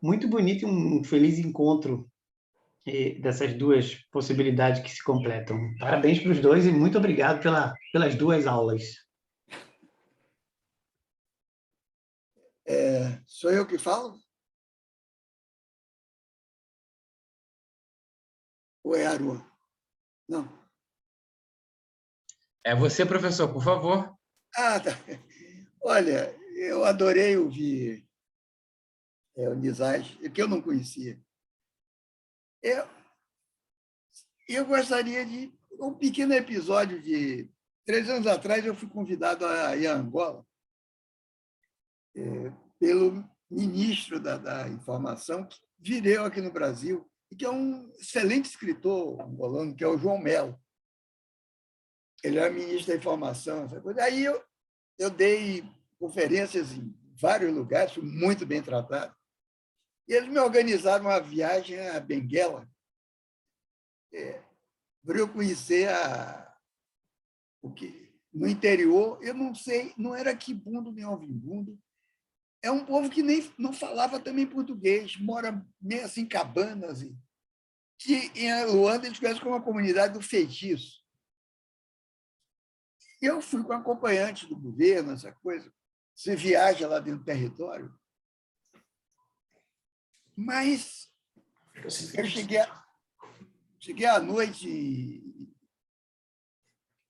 muito bonito e um feliz encontro e dessas duas possibilidades que se completam. Parabéns para os dois e muito obrigado pelas duas aulas. Sou eu que falo? Ou é Aruan? Não. É você, professor, por favor. Ah, tá. Olha, eu adorei ouvir o Nizaj, que eu não conhecia. Eu gostaria de um pequeno episódio de 3 anos atrás. Eu fui convidado a ir a Angola pelo ministro da Informação, que viveu aqui no Brasil e que é um excelente escritor angolano, que é o João Melo. Ele era ministro da Informação, essa coisa. Aí eu dei conferências em vários lugares, fui muito bem tratado. E eles me organizaram uma viagem a Benguela, para eu conhecer no interior. Eu não sei, não era quibundo nem alvimbundo. É um povo que nem não falava também português, mora meio assim em cabanas. Que em Luanda eles conhecem como a comunidade do feitiço. Eu fui com acompanhante do governo, essa coisa. Você viaja lá dentro do território. Mas eu cheguei à noite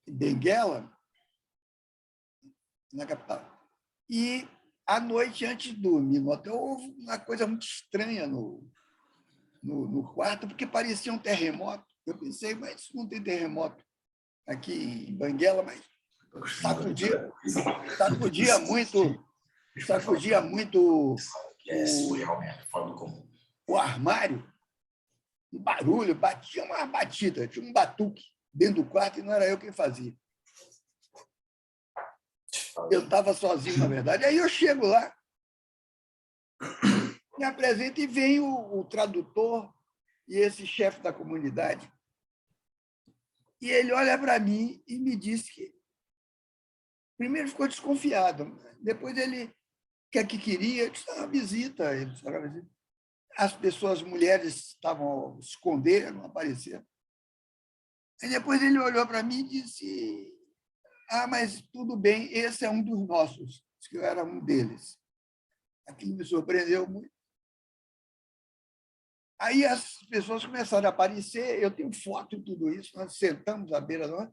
em Benguela, na capital. E, à noite, antes de dormir no hotel, houve uma coisa muito estranha no quarto, porque parecia um terremoto. Eu pensei, mas isso não tem terremoto aqui em Benguela, mas sacudia muito o armário, um barulho, batia uma batida, tinha um batuque dentro do quarto e não era eu quem fazia. Eu estava sozinho, na verdade. Aí eu chego lá, me apresento e vem o tradutor e esse chefe da comunidade. E ele olha para mim e me diz que primeiro ficou desconfiado, depois ele o que queria, eu disse, uma visita. As pessoas, as mulheres, estavam escondendo, não apareceram. Aí depois ele olhou para mim e disse, mas tudo bem, esse é um dos nossos, que eu era um deles. Aquilo me surpreendeu muito. Aí as pessoas começaram a aparecer, eu tenho foto de tudo isso, nós sentamos à beira do mar,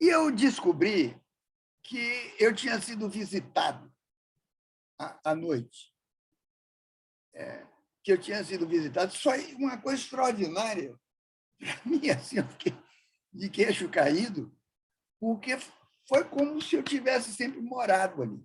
e eu descobri que eu tinha sido visitado à noite. Que eu tinha sido visitado. Só uma coisa extraordinária. Para mim, assim, eu fiquei de queixo caído, porque foi como se eu tivesse sempre morado ali.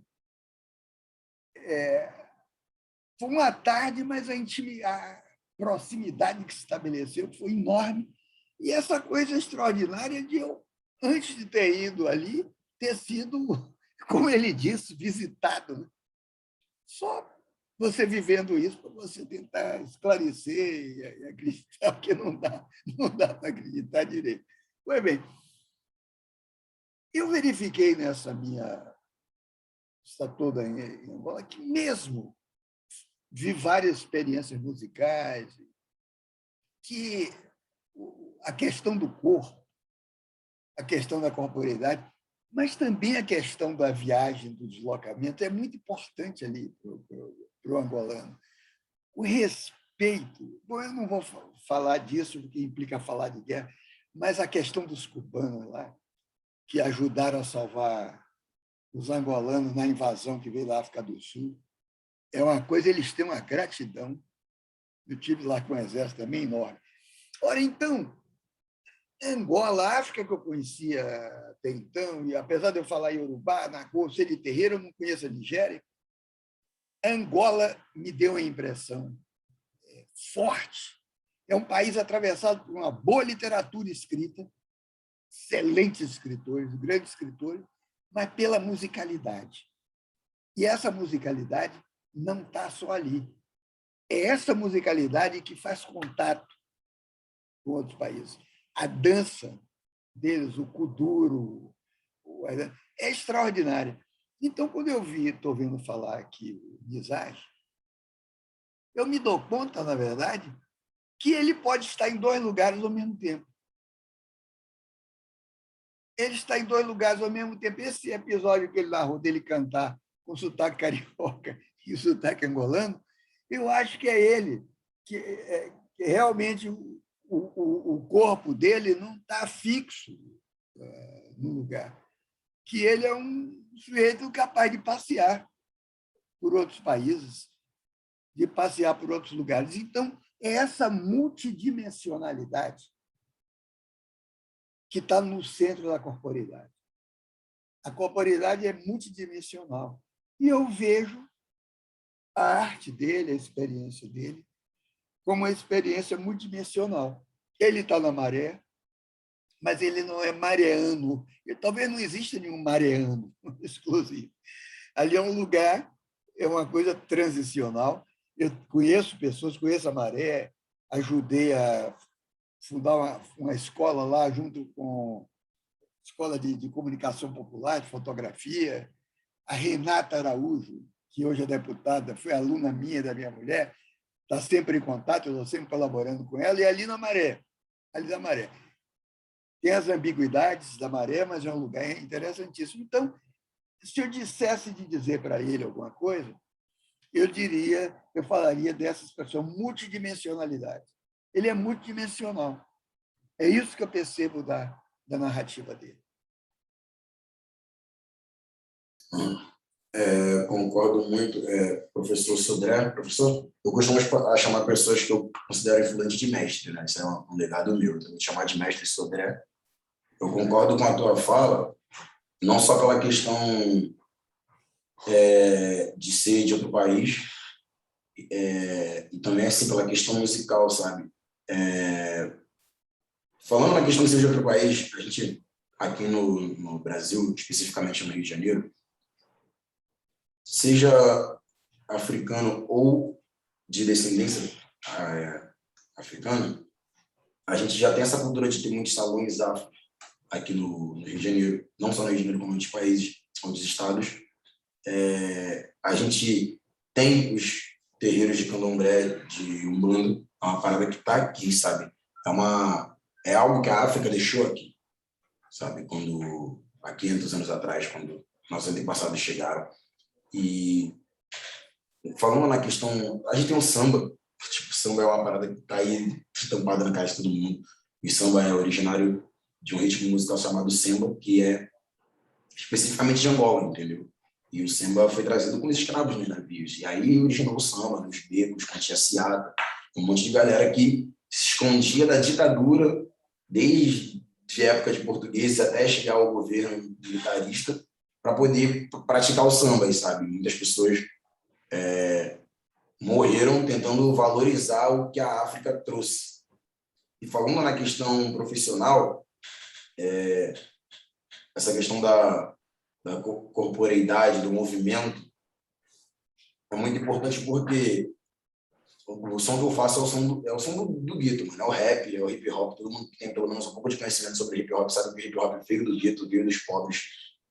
Foi uma tarde, mas a proximidade que se estabeleceu foi enorme. E essa coisa extraordinária de eu, antes de ter ido ali, ter sido, como ele disse, visitado. Né? Só você vivendo isso para você tentar esclarecer e acreditar, porque não dá para acreditar direito. Pois bem, eu verifiquei nessa minha estadia toda em Angola que mesmo vi várias experiências musicais, que a questão do corpo, a questão da corporeidade, mas também a questão da viagem, do deslocamento, é muito importante ali para o angolano. O respeito, bom, eu não vou falar disso, porque implica falar de guerra, mas a questão dos cubanos lá, que ajudaram a salvar os angolanos na invasão que veio da África do Sul, é uma coisa, eles têm uma gratidão. Eu tive lá com o exército também enorme. Ora, então, Angola, a África que eu conhecia até então, e apesar de eu falar Iorubá, Nagô, Sede Terreiro, eu não conheço a Nigéria, Angola me deu a impressão forte. É um país atravessado por uma boa literatura escrita, excelentes escritores, grandes escritores, mas pela musicalidade. E essa musicalidade não está só ali. É essa musicalidade que faz contato com outros países. A dança deles, o kuduro, é extraordinária. Então, quando eu estou vendo falar aqui o Nizaj, eu me dou conta, na verdade, que ele pode estar em 2 lugares ao mesmo tempo. Ele está em 2 lugares ao mesmo tempo. Esse episódio que ele narrou dele cantar com sotaque carioca e sotaque angolano, eu acho que é ele, que realmente o corpo dele não está fixo no lugar, que ele é um sujeito capaz de passear por outros países, de passear por outros lugares. Então, é essa multidimensionalidade que está no centro da corporeidade. A corporeidade é multidimensional. E eu vejo a arte dele, a experiência dele, como uma experiência multidimensional. Ele está na maré, mas ele não é mareano. Talvez não exista nenhum mareano exclusivo. Ali é um lugar, é uma coisa transicional. Eu conheço pessoas, conheço a Maré, ajudei a fundar uma escola lá, junto com a Escola de Comunicação Popular, de Fotografia. A Renata Araújo, que hoje é deputada, foi aluna minha, da minha mulher, está sempre em contato, eu estou sempre colaborando com ela, e ali na Maré, ali da Maré. Tem as ambiguidades da Maré, mas é um lugar interessantíssimo. Então, se eu dissesse de dizer para ele alguma coisa, eu falaria dessa expressão multidimensionalidade. Ele é multidimensional. É isso que eu percebo da narrativa dele. Concordo muito, professor Sodré. Professor, eu costumo chamar pessoas que eu considero influentes de mestre, né? Isso é um legado meu, então, me chamar de mestre Sodré. Eu concordo com a tua fala, não só pela questão de ser de outro país, e também assim, pela questão musical, sabe? Falando na questão de ser de outro país, a gente, aqui no Brasil, especificamente no Rio de Janeiro, seja africano ou de descendência africana, a gente já tem essa cultura de ter muitos salões afro aqui no Rio de Janeiro, não só no Rio de Janeiro, como em outros países, outros estados. A gente tem os terreiros de candomblé, de umbanda, é uma parada que está aqui, sabe? É algo que a África deixou aqui, sabe? Quando, há 500 anos atrás, quando nossos antepassados chegaram. E falando na questão, a gente tem um samba, tipo, samba é uma parada que está aí estampada na cara de todo mundo. E samba é originário de um ritmo musical chamado semba, que é especificamente de Angola, entendeu? E o samba foi trazido com os escravos nos navios. E aí originou o samba, nos becos, com a tia Ciata, um monte de galera que se escondia da ditadura desde a época de portugueses até chegar ao governo militarista para poder praticar o samba, sabe? Muitas pessoas morreram tentando valorizar o que a África trouxe. E falando na questão profissional, essa questão da corporeidade, do movimento, é muito importante porque o som que eu faço é o som do gueto, mano. É o rap, é o hip hop. Todo mundo que tem pelo menos um pouco de conhecimento sobre hip hop sabe que o hip hop veio do gueto, veio dos pobres,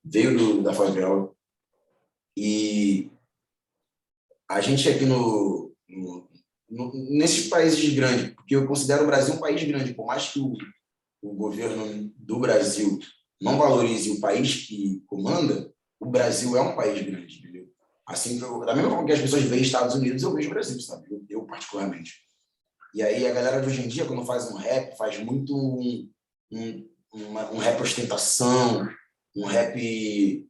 veio da favela. E a gente aqui nesses países grandes, porque eu considero o Brasil um país grande, por mais que o governo do Brasil não valorize o país que comanda, o Brasil é um país grande, entendeu? Assim, da mesma forma que as pessoas veem Estados Unidos, eu vejo o Brasil, sabe? Eu particularmente. E aí a galera de hoje em dia, quando faz um rap, faz muito um rap ostentação, um rap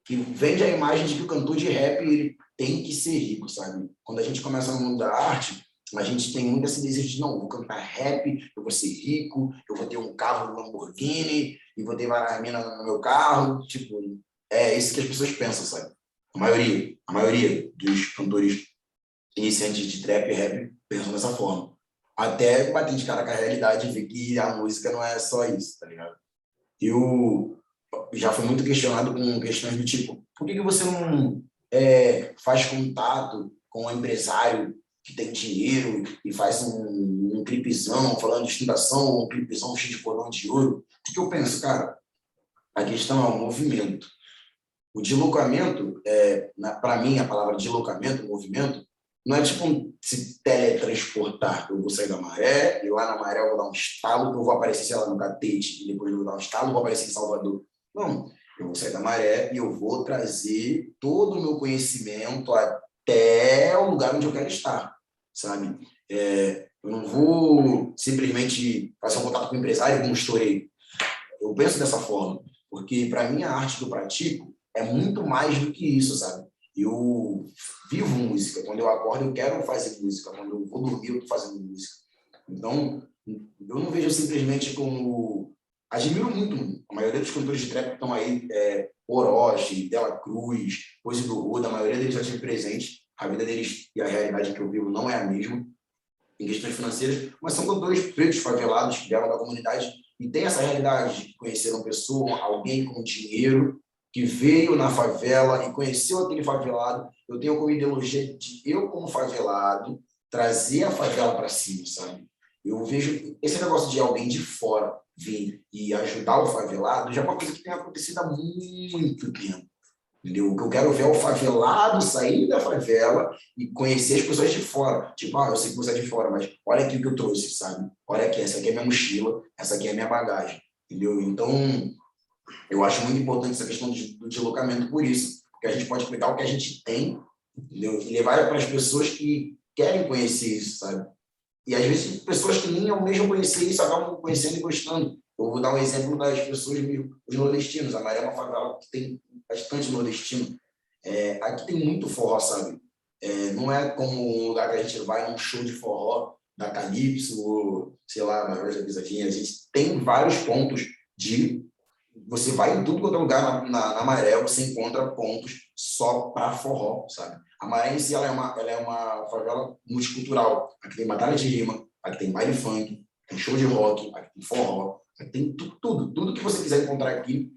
que vende a imagem de que o cantor de rap ele tem que ser rico, sabe? Quando a gente começa no mundo da arte, a gente tem muito esse desejo de, não, vou cantar rap, eu vou ser rico, eu vou ter um carro Lamborghini, e vou ter várias minas no meu carro. Tipo, é isso que as pessoas pensam, sabe? A maioria dos cantores iniciantes de trap e rap pensam dessa forma. Até bater de cara com a realidade e ver que a música não é só isso, tá ligado? Eu já fui muito questionado com questões do tipo, por que você não faz contato com um empresário que tem dinheiro e faz um clipezão falando de ostentação, um clipezão cheio de cordão de ouro? O que eu penso, cara? A questão é o movimento. O deslocamento, para mim, a palavra deslocamento, movimento, não é tipo se teletransportar, eu vou sair da Maré, e lá na Maré eu vou dar um estalo, que eu vou aparecer, sei lá, no Catete, e depois eu vou dar um estalo, eu vou aparecer em Salvador. Não, eu vou sair da Maré e eu vou trazer todo o meu conhecimento até o lugar onde eu quero estar, sabe? Eu não vou simplesmente fazer um contato com o empresário como estourei. Eu penso dessa forma, porque para mim a arte que eu pratico é muito mais do que isso, sabe? Eu vivo música. Quando eu acordo, eu quero fazer música. Quando eu vou dormir, eu estou fazendo música. Então, eu não vejo simplesmente como... Admiro muito a maioria dos cantores de trap que estão aí, Orochi, Dela Cruz, Pose do Roda, a maioria deles já tive presente. A vida deles e a realidade que eu vivo não é a mesma em questões financeiras, mas são cantores pretos, favelados, que vieram da comunidade e tem essa realidade de conhecer uma pessoa, alguém com dinheiro, que veio na favela e conheceu aquele favelado. Eu tenho como ideologia de eu, como favelado, trazer a favela para cima, sabe? Eu vejo esse negócio de alguém de fora vir e ajudar o favelado já é uma coisa que tem acontecido há muito tempo. Entendeu? O que eu quero ver é o favelado sair da favela e conhecer as pessoas de fora. Tipo, eu sei que você é de fora, mas olha aqui o que eu trouxe, sabe? Olha aqui, essa aqui é minha mochila, essa aqui é minha bagagem. Entendeu? Então, eu acho muito importante essa questão do deslocamento por isso, porque a gente pode pegar o que a gente tem, entendeu? E levar para as pessoas que querem conhecer isso, sabe? E às vezes pessoas que nem almejam conhecer isso acabam conhecendo e gostando. Eu vou dar um exemplo das pessoas, os nordestinos. A Maré é uma favela que tem bastante nordestino. Aqui tem muito forró, sabe? Não é como um lugar que a gente vai num show de forró da Calypso, ou, sei lá, Maiores da Pisadinha. A gente tem vários pontos de... Você vai em tudo quanto é lugar na Maré, você encontra pontos só para forró, sabe? A Maré em si ela é uma favela multicultural. Aqui tem batalha de rima, aqui tem baile funk, tem show de rock, aqui tem forró, aqui tem tudo que você quiser encontrar aqui,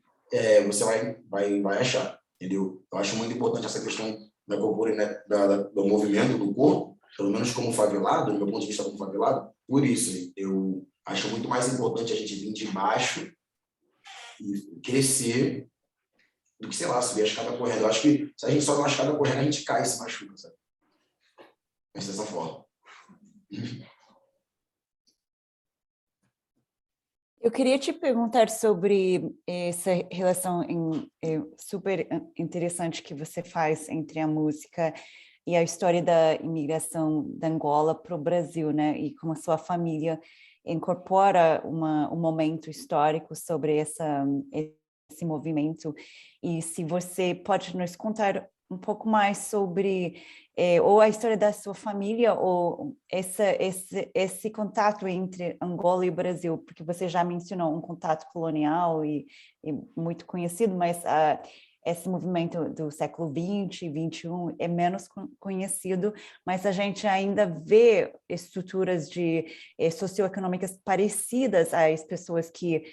você vai achar, entendeu? Eu acho muito importante essa questão da corporeidade, do movimento do corpo, pelo menos como favelado, do meu ponto de vista como favelado. Por isso, eu acho muito mais importante a gente vir de baixo e crescer do que, sei lá, subir a escada correndo. Eu acho que se a gente sobe uma escada correndo, a gente cai e se machuca, sabe? Mas dessa forma. Eu queria te perguntar sobre essa relação super interessante que você faz entre a música e a história da imigração da Angola para o Brasil, né? E como a sua família incorpora um momento histórico sobre esse movimento. E se você pode nos contar um pouco mais sobre ou a história da sua família ou esse contato entre Angola e o Brasil, porque você já mencionou um contato colonial e muito conhecido, mas esse movimento do século XX e XXI é menos conhecido, mas a gente ainda vê estruturas socioeconômicas parecidas às pessoas que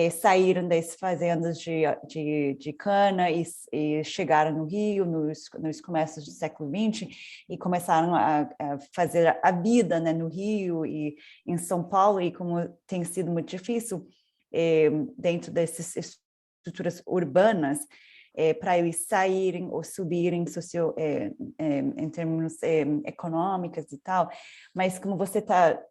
saíram das fazendas de cana e chegaram no Rio nos começos do século XX e começaram a fazer a vida, né, no Rio e em São Paulo, e como tem sido muito difícil dentro dessas estruturas urbanas, para eles saírem ou subirem em termos econômicos e tal, mas como você está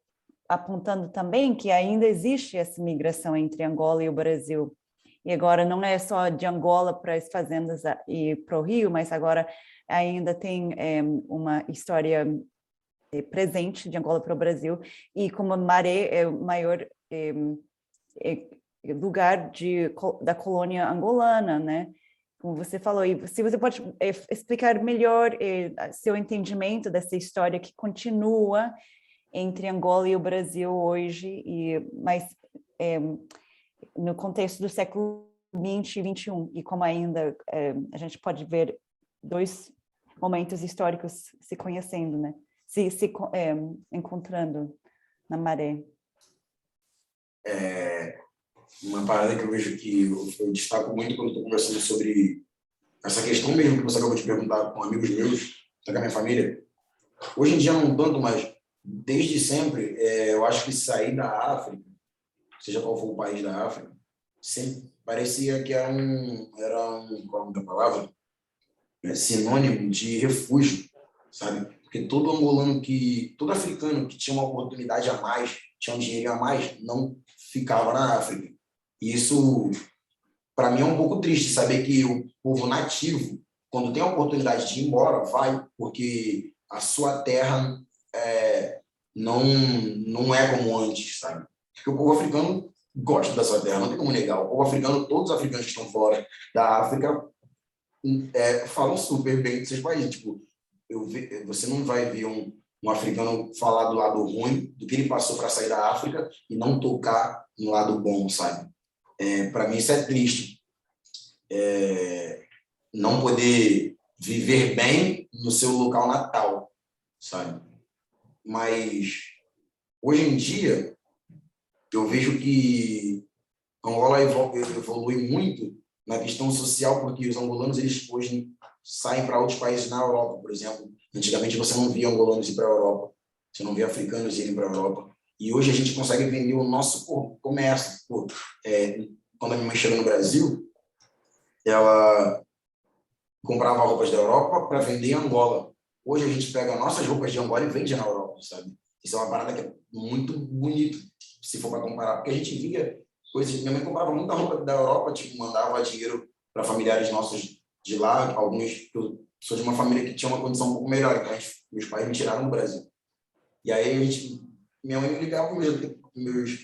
apontando também que ainda existe essa migração entre Angola e o Brasil, e agora não é só de Angola para as fazendas e para o Rio, mas agora ainda tem uma história presente de Angola para o Brasil, e como Maré é o maior lugar da colônia angolana, né? Como você falou, e se você pode explicar melhor seu entendimento dessa história que continua entre Angola e o Brasil hoje, mas no contexto do século XX e XXI, e como ainda a gente pode ver dois momentos históricos se conhecendo, né? Se encontrando na Maré. Uma parada que eu vejo que eu destaco muito quando estou conversando sobre essa questão mesmo que você acabou de perguntar com amigos meus, da minha família. Hoje em dia não tanto, mas desde sempre, eu acho que sair da África, seja qual for o país da África, sempre parecia que era qual é a palavra? Sinônimo de refúgio, sabe? Porque todo africano que tinha uma oportunidade a mais, tinha um dinheiro a mais, não ficava na África. E isso, para mim, é um pouco triste, saber que o povo nativo, quando tem a oportunidade de ir embora, vai, porque a sua terra não é como antes, sabe? Porque o povo africano gosta da sua terra, não tem como negar. O povo africano, todos os africanos que estão fora da África falam super bem dos seus países. Tipo, você não vai ver um africano falar do lado ruim, do que ele passou para sair da África e não tocar no lado bom, sabe? Para mim isso é triste. Não poder viver bem no seu local natal, sabe? Mas hoje em dia eu vejo que Angola evolui muito na questão social, porque os angolanos eles hoje saem para outros países na Europa, por exemplo. Antigamente você não via angolanos ir para a Europa, você não via africanos irem para a Europa. E hoje a gente consegue vender o nosso comércio. Quando a minha mãe chegou no Brasil, ela comprava roupas da Europa para vender em Angola. Hoje a gente pega nossas roupas de Angola e vende na Europa, sabe? Isso é uma parada que é muito bonito, se for para comparar, porque a gente via coisas. Minha mãe comprava muita roupa da Europa, tipo, mandava dinheiro para familiares nossos de lá, alguns. Eu sou de uma família que tinha uma condição um pouco melhor, então meus pais me tiraram do Brasil. E aí minha mãe me ligava com meus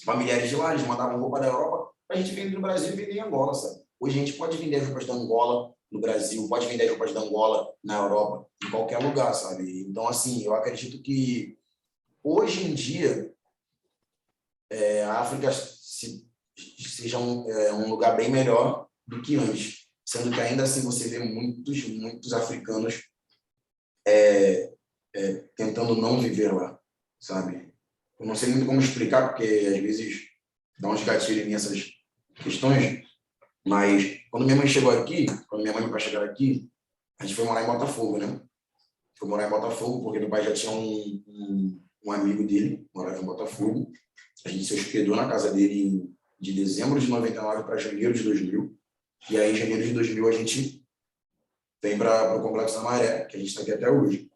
familiares de lá, eles mandavam roupa da Europa para a gente vender no Brasil e vender em Angola, sabe? Hoje a gente pode vender as roupas da Angola no Brasil, pode vender as roupas da Angola na Europa, em qualquer lugar, sabe? Então, assim, eu acredito que hoje em dia a África seja um lugar bem melhor do que antes, sendo que ainda assim você vê muitos africanos tentando não viver lá, sabe? Eu não sei muito como explicar, porque às vezes dá uns gatilhos em mim essas questões, mas quando minha mãe chegou aqui, quando minha mãe e meu pai chegaram aqui, a gente foi morar em Botafogo, né? Foi morar em Botafogo porque meu pai já tinha um amigo dele, morava em Botafogo. A gente se hospedou na casa dele de dezembro de 99 para janeiro de 2000. E aí, em janeiro de 2000, a gente vem para o Complexo da Maré, que a gente está aqui até hoje.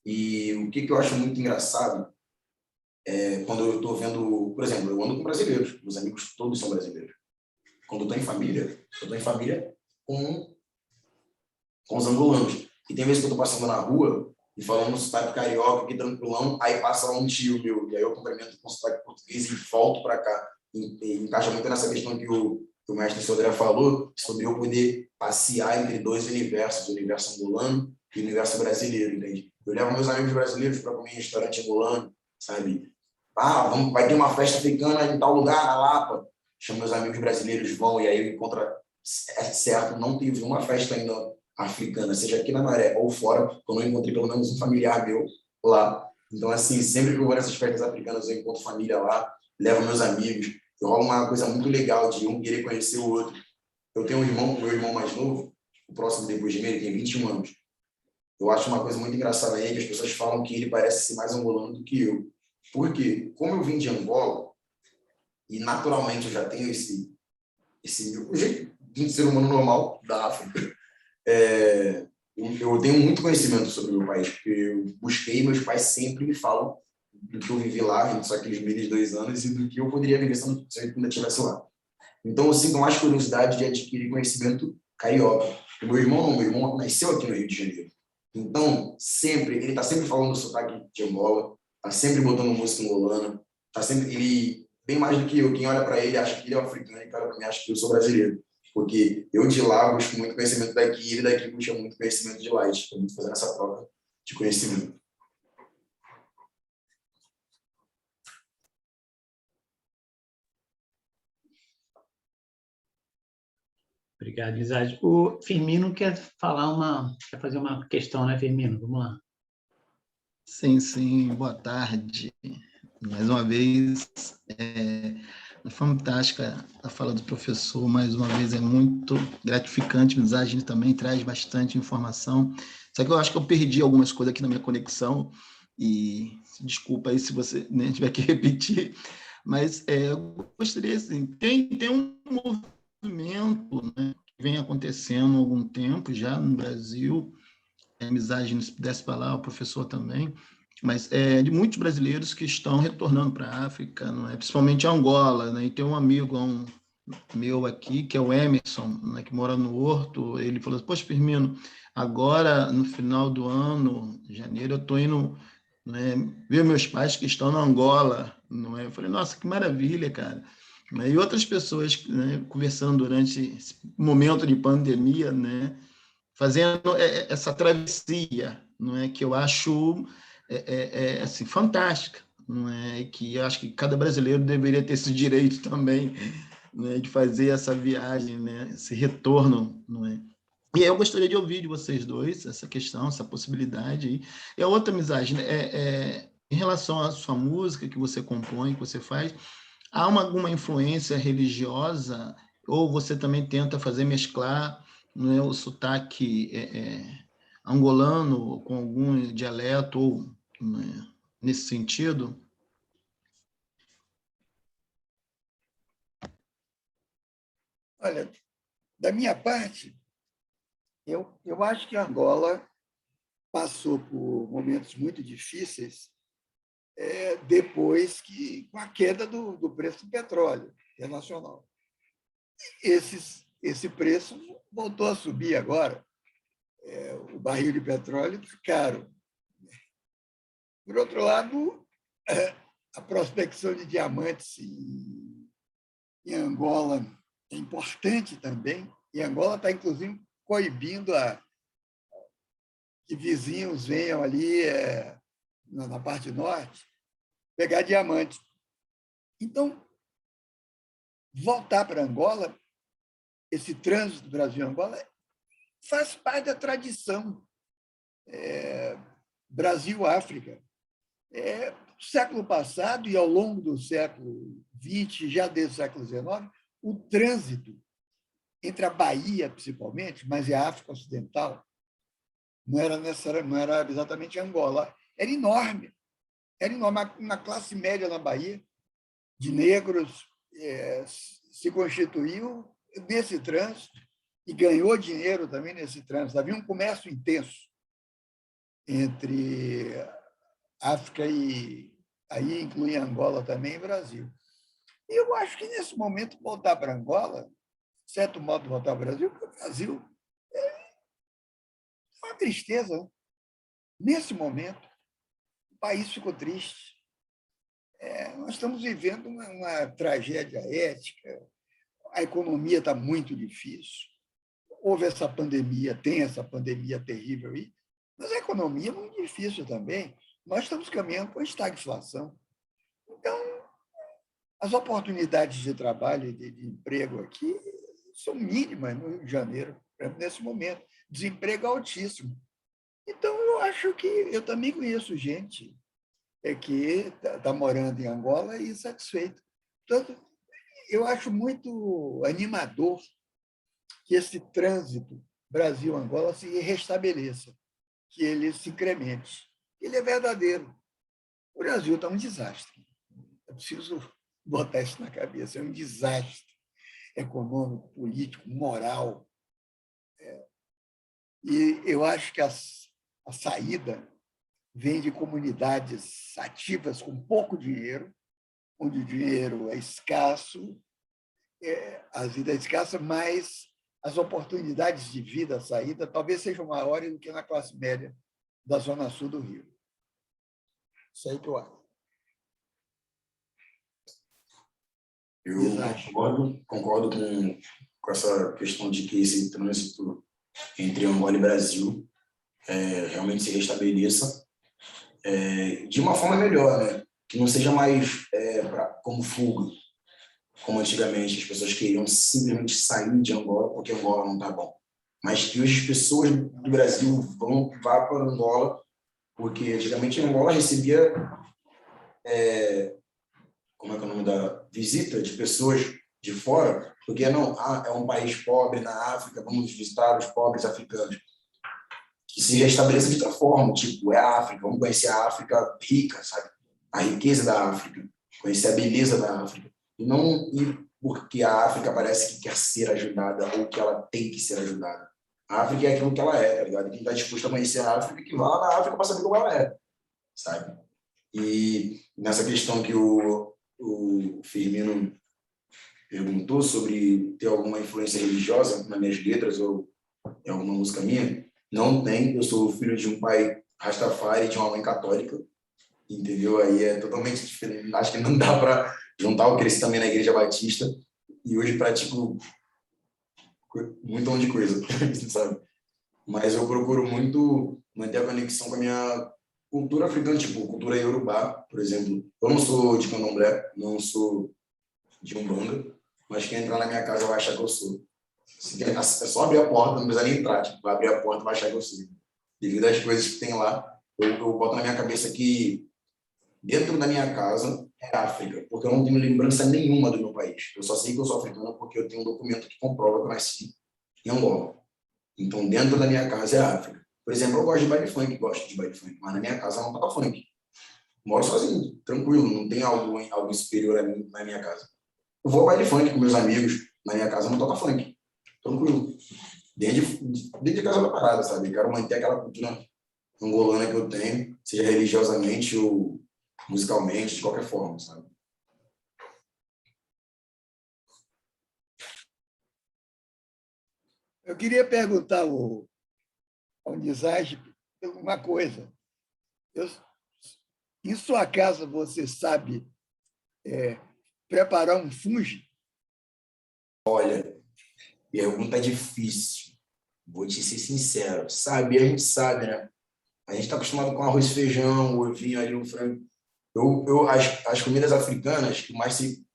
E o que eu acho muito engraçado quando eu estou vendo, por exemplo, eu ando com brasileiros, meus amigos todos são brasileiros. Quando eu estou em família com os angolanos. E tem vezes que eu estou passando na rua e falando no sotaque carioca, aqui tranquilão, aí passa um tio meu, e aí eu cumprimento com sotaque português e volto para cá. E encaixa muito nessa questão que o mestre Sodré falou, sobre eu poder passear entre dois universos, o universo angolano e o universo brasileiro, entende? Eu levo meus amigos brasileiros para comer em restaurante angolano, sabe? Vai ter uma festa africana em tal lugar, na Lapa. Chamo meus amigos brasileiros, vão, e aí eu encontro, certo, não teve uma festa ainda africana, seja aqui na Maré ou fora, que eu não encontrei pelo menos um familiar meu lá. Então, assim, sempre que eu vou nessas festas africanas, eu encontro família lá, levo meus amigos, eu rola uma coisa muito legal de um querer conhecer o outro. Eu tenho meu irmão mais novo, o próximo depois de mim, ele tem 21 anos. Eu acho uma coisa muito engraçada aí, que as pessoas falam que ele parece ser mais angolano do que eu. Porque, como eu vim de Angola, e naturalmente eu já tenho esse meu jeito de um ser humano normal da África, eu tenho muito conhecimento sobre o meu país, porque eu busquei, meus pais sempre me falam do que eu vivi lá, só aqueles meses 2 anos, e do que eu poderia viver se eu ainda estivesse lá. Então, eu sinto mais curiosidade de adquirir conhecimento carioca. O meu irmão nasceu aqui no Rio de Janeiro. Então, ele está sempre falando do sotaque de Angola, está sempre botando música angolana, ele, bem mais do que eu, quem olha para ele acha que ele é africano e cara para mim acha que eu sou brasileiro. Porque eu de lá busco muito conhecimento daqui e ele daqui busca muito conhecimento de lá. Estou muito fazendo essa troca de conhecimento. Obrigado, Isaac. O Firmino quer fazer uma questão, né, Firmino? Vamos lá. Sim, boa tarde. Mais uma vez, fantástica a fala do professor, mais uma vez é muito gratificante, o Isaac também traz bastante informação, só que eu acho que eu perdi algumas coisas aqui na minha conexão, e desculpa aí se você tiver que repetir, mas eu gostaria, assim, tem um movimento, né, que vem acontecendo há algum tempo já no Brasil, amizade, se pudesse falar, o professor também, mas de muitos brasileiros que estão retornando para a África, não é? Principalmente Angola, né? E tem um amigo meu aqui, que é o Emerson, né, que mora no Horto. Ele falou assim: poxa, Firmino, agora, no final do ano, em janeiro, eu estou indo, né, ver meus pais que estão na Angola, não é? Eu falei: nossa, que maravilha, cara. E outras pessoas, né, conversando durante esse momento de pandemia, né, fazendo essa travessia, não é, que eu acho assim, fantástica, não é, que eu acho que cada brasileiro deveria ter esse direito também, né, de fazer essa viagem, né, esse retorno, não é. E aí eu gostaria de ouvir de vocês dois essa questão, essa possibilidade aí. E a outra amizade, né, em relação à sua música que você compõe, que você faz, há alguma influência religiosa, ou você também tenta fazer mesclar, não é, o sotaque angolano com algum dialeto, ou, não é, nesse sentido? Olha, da minha parte, eu acho que Angola passou por momentos muito difíceis depois com a queda do preço do petróleo internacional. Esse preço voltou a subir agora. O barril de petróleo está caro. Por outro lado, a prospecção de diamantes em Angola é importante também, e Angola está, inclusive, coibindo que vizinhos venham ali na parte norte pegar diamante. Então, voltar para Angola, esse trânsito do Brasil e Angola, faz parte da tradição Brasil-África. No século passado e ao longo do século XX, já desde o século XIX, o trânsito entre a Bahia, principalmente, mas a África Ocidental, não era exatamente Angola, era enorme. Era enorme. Uma classe média na Bahia, de negros, se constituiu nesse trânsito e ganhou dinheiro também nesse trânsito. Havia um comércio intenso entre África e aí inclui Angola também e Brasil. E eu acho que, nesse momento, voltar para Angola, de certo modo, voltar ao Brasil, porque o Brasil é uma tristeza. Né? Nesse momento, o país ficou triste. Nós estamos vivendo uma tragédia ética, a economia está muito difícil, houve essa pandemia, tem essa pandemia terrível aí, mas a economia é muito difícil também. Nós estamos caminhando para a estagflação. Então, as oportunidades de trabalho e de emprego aqui são mínimas no Rio de Janeiro, nesse momento. Desemprego altíssimo. Então, eu acho que eu também conheço gente que está morando em Angola e satisfeito. Portanto, eu acho muito animador que esse trânsito Brasil-Angola se restabeleça, que ele se incremente. Ele é verdadeiro. O Brasil está um desastre. Eu preciso botar isso na cabeça. É um desastre econômico, político, moral. E eu acho que a saída vem de comunidades ativas com pouco dinheiro, onde o dinheiro é escasso, a vida é escassa, mas as oportunidades de vida, a saída, talvez sejam maiores do que na classe média da Zona Sul do Rio. Isso aí que eu acho. Eu concordo com essa questão de que esse trânsito entre Angola e Brasil realmente se restabeleça de uma forma melhor, né? Que não seja mais como fuga, como antigamente as pessoas queriam simplesmente sair de Angola porque Angola não está bom. Mas que hoje as pessoas do Brasil vá para Angola, porque antigamente Angola recebia como é que é o nome da visita de pessoas de fora, porque não, é um país pobre na África, vamos visitar os pobres africanos. Que se restabeleça de outra forma, tipo, é a África, vamos conhecer a África rica, sabe? A riqueza da África, conhecer a beleza da África. E não ir porque a África parece que quer ser ajudada ou que ela tem que ser ajudada. A África é aquilo que ela é, tá ligado? Quem está disposto a conhecer a África, que vá lá na África para saber como ela é, sabe? E nessa questão que o Firmino perguntou sobre ter alguma influência religiosa nas minhas letras ou em alguma música minha, não tem. Eu sou filho de um pai Rastafari e de uma mãe católica, entendeu? Aí é totalmente diferente. Acho que não dá para juntar. Eu cresci também na Igreja Batista e hoje pratico um montão de coisa, sabe? Mas eu procuro muito manter a conexão com a minha cultura africana, tipo cultura iorubá, por exemplo. Eu não sou de candomblé, não sou de umbanda, mas quem entrar na minha casa vai achar que eu sou. É só abrir a porta, não precisa nem entrar. Tipo, vai abrir a porta e vai achar que eu sou. Devido às coisas que tem lá, eu boto na minha cabeça que dentro da minha casa é África, porque eu não tenho lembrança nenhuma do meu país. Eu só sei que eu sou africano porque eu tenho um documento que comprova que eu nasci em Angola. Então, dentro da minha casa é África. Por exemplo, eu gosto de baile funk, mas na minha casa não toca funk. Moro sozinho, tranquilo, não tem algo superior a mim na minha casa. Eu vou ao baile funk com meus amigos, na minha casa não toca funk. Tranquilo. Desde a casa da parada, sabe? Quero manter aquela cultura angolana que eu tenho, seja religiosamente ou musicalmente, de qualquer forma, sabe? Eu queria perguntar ao Nizage uma coisa. Em sua casa, você sabe preparar um fungi? Olha, pergunta difícil. Vou te ser sincero. Sabe, a gente sabe, né? A gente está acostumado com arroz, feijão, ovinho ali, um frango. As comidas africanas que mais se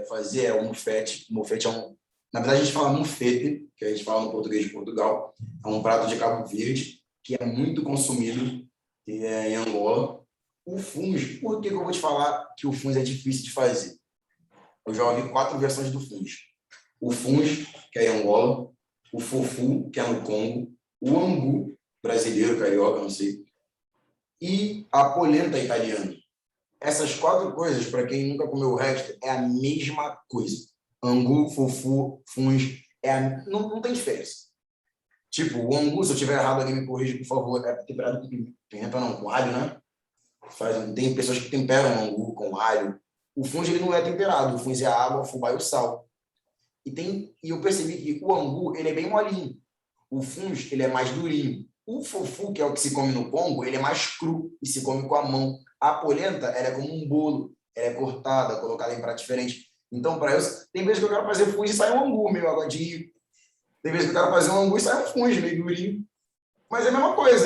fazia é o mufete. O mufete é na verdade, a gente fala mufete, que a gente fala no português de Portugal. É um prato de Cabo Verde que é muito consumido em Angola. O fungi, por que eu vou te falar que o fungi é difícil de fazer? Eu já ouvi 4 versões do fungi. O fungi, que é em Angola, o fofu, que é no Congo, o angu, brasileiro, carioca, não sei, e a polenta italiana. Essas 4 coisas, para quem nunca comeu o resto, é a mesma coisa. Angu, fofu, fungi, não tem diferença. Tipo, o angu, se eu estiver errado, alguém me corrija, por favor, é temperado com pimenta, não, com alho, né? Tem pessoas que temperam o angu com alho. O fungi ele não é temperado, o fungi é a água, o fubá e o sal. E eu percebi que o angu ele é bem molinho, o fungi ele é mais durinho. O fofu, que é o que se come no Congo, ele é mais cru e se come com a mão. A polenta ela é como um bolo, ela é cortada, colocada em prato diferente. Então, para eu, tem vezes que eu quero fazer fungi e sai um angu meio aguadinho. Tem vezes que eu quero fazer um angu e sai um fungi meio durinho. Mas é a mesma coisa.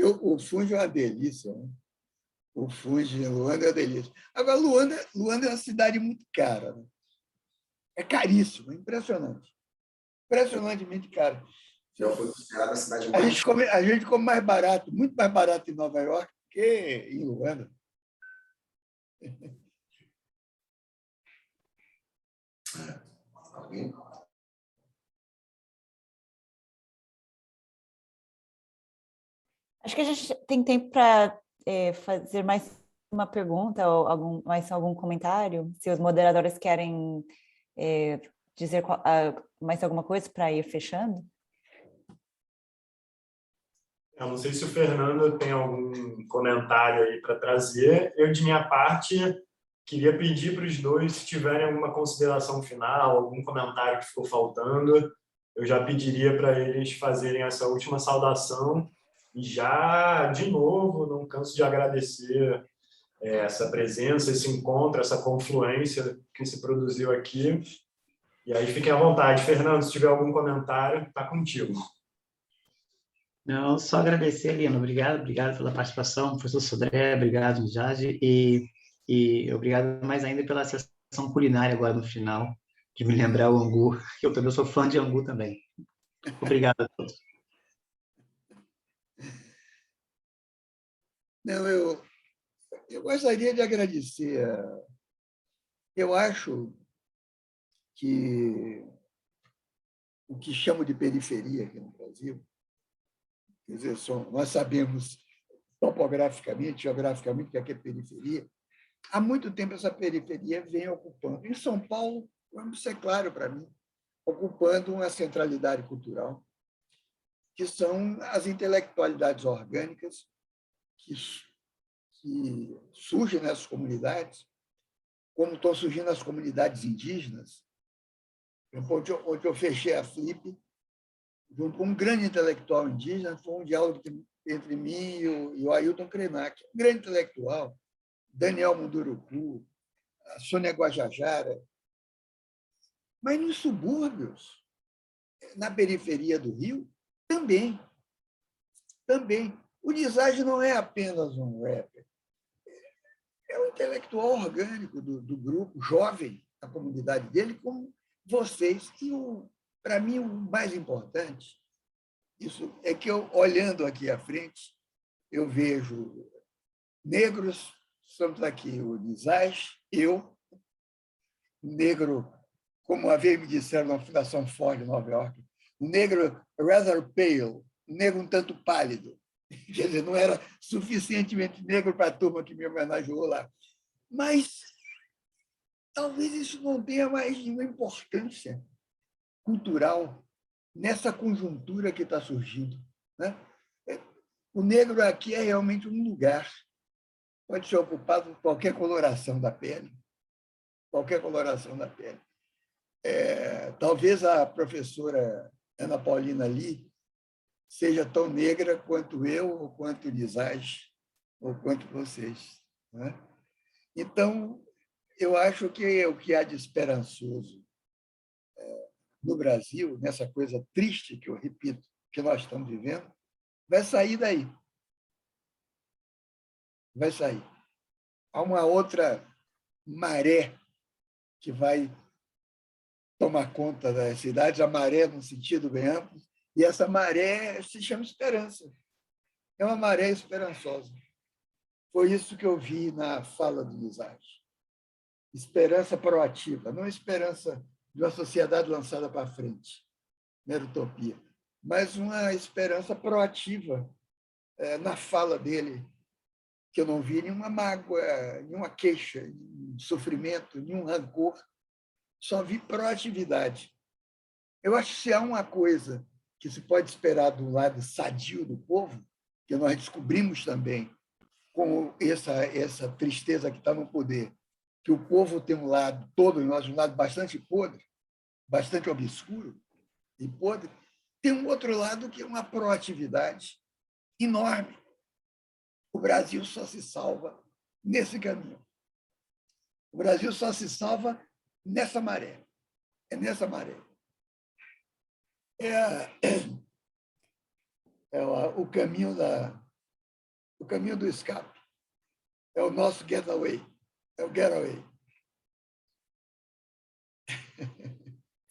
O fungi é uma delícia, né? O fungi em Luanda é uma delícia. Agora, Luanda é uma cidade muito cara. Né? É caríssimo, é impressionante. Impressionantemente caro. Já foi considerada a cidade mais... A gente come mais barato, muito mais barato em Nova York que em Luanda. Acho que a gente tem tempo para fazer mais uma pergunta ou mais algum comentário, se os moderadores querem dizer mais alguma coisa para ir fechando. Eu não sei se o Fernando tem algum comentário aí para trazer. Eu, de minha parte, queria pedir para os dois, se tiverem alguma consideração final, algum comentário que ficou faltando, eu já pediria para eles fazerem essa última saudação. E já, de novo, não canso de agradecer essa presença, esse encontro, essa confluência que se produziu aqui. E aí, fiquem à vontade. Fernando, se tiver algum comentário, está contigo. Não, só agradecer, Lino. Obrigado pela participação, professor Sodré, obrigado, Jade, e obrigado mais ainda pela sessão culinária agora no final, de me lembrar o angu, que eu também sou fã de angu também. Obrigado a todos. Não, eu gostaria de agradecer. Eu acho que o que chamo de periferia aqui no Brasil, quer dizer, nós sabemos topograficamente, geograficamente, o que é periferia. Há muito tempo essa periferia vem ocupando. Em São Paulo, vamos ser claro para mim, ocupando uma centralidade cultural, que são as intelectualidades orgânicas que surgem nessas comunidades, como estão surgindo as comunidades indígenas. Onde eu fechei a Flip, junto com um grande intelectual indígena, foi um diálogo entre mim e o Ailton Krenak, um grande intelectual, Daniel Munduruku, a Sônia Guajajara. Mas nos subúrbios, na periferia do Rio, também. O Nizage não é apenas um rapper, é um intelectual orgânico do grupo, jovem, da comunidade dele, como vocês. E, para mim, o mais importante isso é que, olhando aqui à frente, eu vejo negros, estamos aqui, o Nizage, eu, negro, como uma vez me disseram na Fundação Ford, em Nova York, um negro rather pale, um negro um tanto pálido. Quer dizer, não era suficientemente negro para a turma que me homenageou lá. Mas talvez isso não tenha mais nenhuma importância cultural nessa conjuntura que está surgindo, né? O negro aqui é realmente um lugar, pode ser ocupado por qualquer coloração da pele, talvez a professora Ana Paulina Lee seja tão negra quanto eu, ou quanto o Nizage, ou quanto vocês, né? Então, eu acho que o que há de esperançoso no Brasil, nessa coisa triste que eu repito, que nós estamos vivendo, vai sair daí. Vai sair. Há uma outra maré que vai tomar conta das cidades, a maré no sentido bem amplo, e essa maré se chama esperança. É uma maré esperançosa. Foi isso que eu vi na fala do Nizage. Esperança proativa, não esperança de uma sociedade lançada para frente, mera utopia, mas uma esperança proativa na fala dele, que eu não vi nenhuma mágoa, nenhuma queixa, nenhum sofrimento, nenhum rancor, só vi proatividade. Eu acho que se há uma coisa que se pode esperar do lado sadio do povo, que nós descobrimos também com essa tristeza que está no poder, que o povo tem um lado, todos nós, um lado bastante podre, bastante obscuro e podre, tem um outro lado que é uma proatividade enorme. O Brasil só se salva nesse caminho. O Brasil só se salva nessa maré. É nessa maré. O caminho do escape. É o nosso getaway. É o getaway.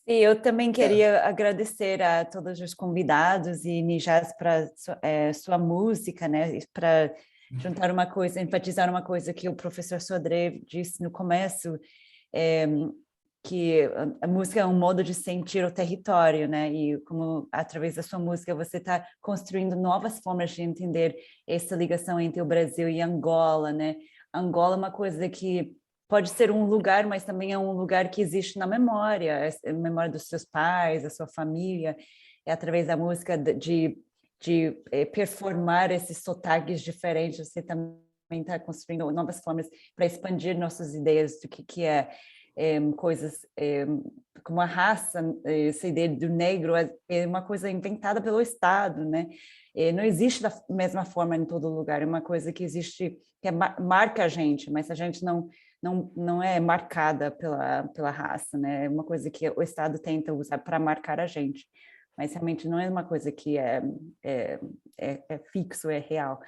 Sim, eu também queria agradecer a todos os convidados e Nijaz para sua música, né? Para juntar uma coisa, enfatizar uma coisa que o professor Sodré disse no começo, que a música é um modo de sentir o território, né? E como através da sua música você está construindo novas formas de entender essa ligação entre o Brasil e Angola, né? Angola é uma coisa que pode ser um lugar, mas também é um lugar que existe na memória, a memória dos seus pais, da sua família, é através da música de performar esses sotaques diferentes, você também está construindo novas formas para expandir nossas ideias do que é coisas como a raça, essa ideia do negro é uma coisa inventada pelo Estado, né? Não existe da mesma forma em todo lugar, é uma coisa que existe, que marca a gente, mas a gente não é marcada pela raça, né? É uma coisa que o Estado tenta usar para marcar a gente, mas realmente não é uma coisa que é fixo, é real.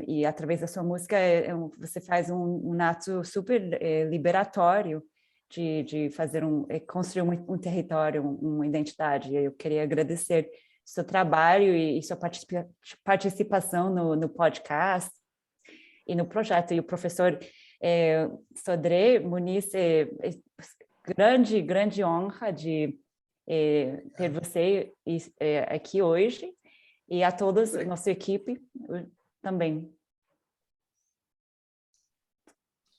E através da sua música você faz um ato super liberatório de fazer construir um território, uma identidade. Eu queria agradecer seu trabalho e sua participação no podcast e no projeto. E o professor Sodré Muniz, grande honra de ter você aqui hoje, e a todos, nossa equipe também.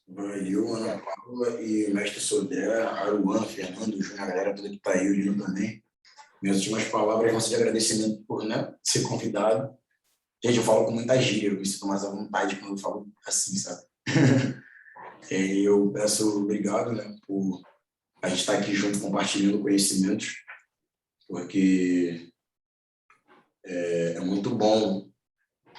Valeu, Ana Paula e mestre Sodré, Aruan, Fernando, Júnior, a galera toda que está aí, o Lino também. Minhas últimas palavras vão ser de agradecimento por, né, ser convidado. Gente, eu falo com muita gíria, eu me sinto mais à vontade quando eu falo assim, sabe? Eu peço obrigado, né, por a gente estar aqui junto compartilhando conhecimentos, porque é muito bom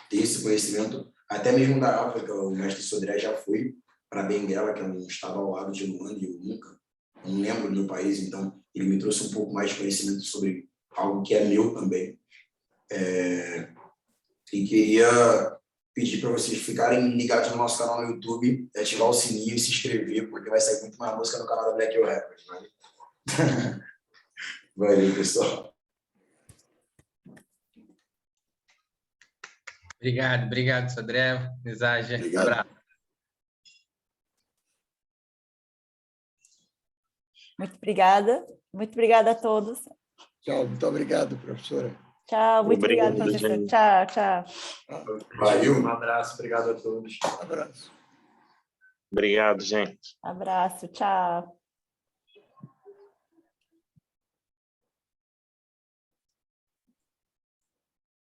ter esse conhecimento, até mesmo da África. O mestre Sodré já foi para Benguela, que é um estado ao lado de Luanda, e eu nunca, não lembro do meu país, então ele me trouxe um pouco mais de conhecimento sobre algo que é meu também. E queria pedir para vocês ficarem ligados no nosso canal no YouTube, ativar o sininho e se inscrever, porque vai sair muito mais música no canal da Black Hill Records. Valeu, pessoal. Obrigado, Sodré. Mensagem. Obrigado. Abraço. Muito obrigada a todos. Tchau, muito obrigado, professora. Tchau, muito obrigada, Obrigado, professor. gente. Tchau. Valeu. Um abraço, obrigado a todos. Um abraço. Obrigado, gente. Abraço, tchau.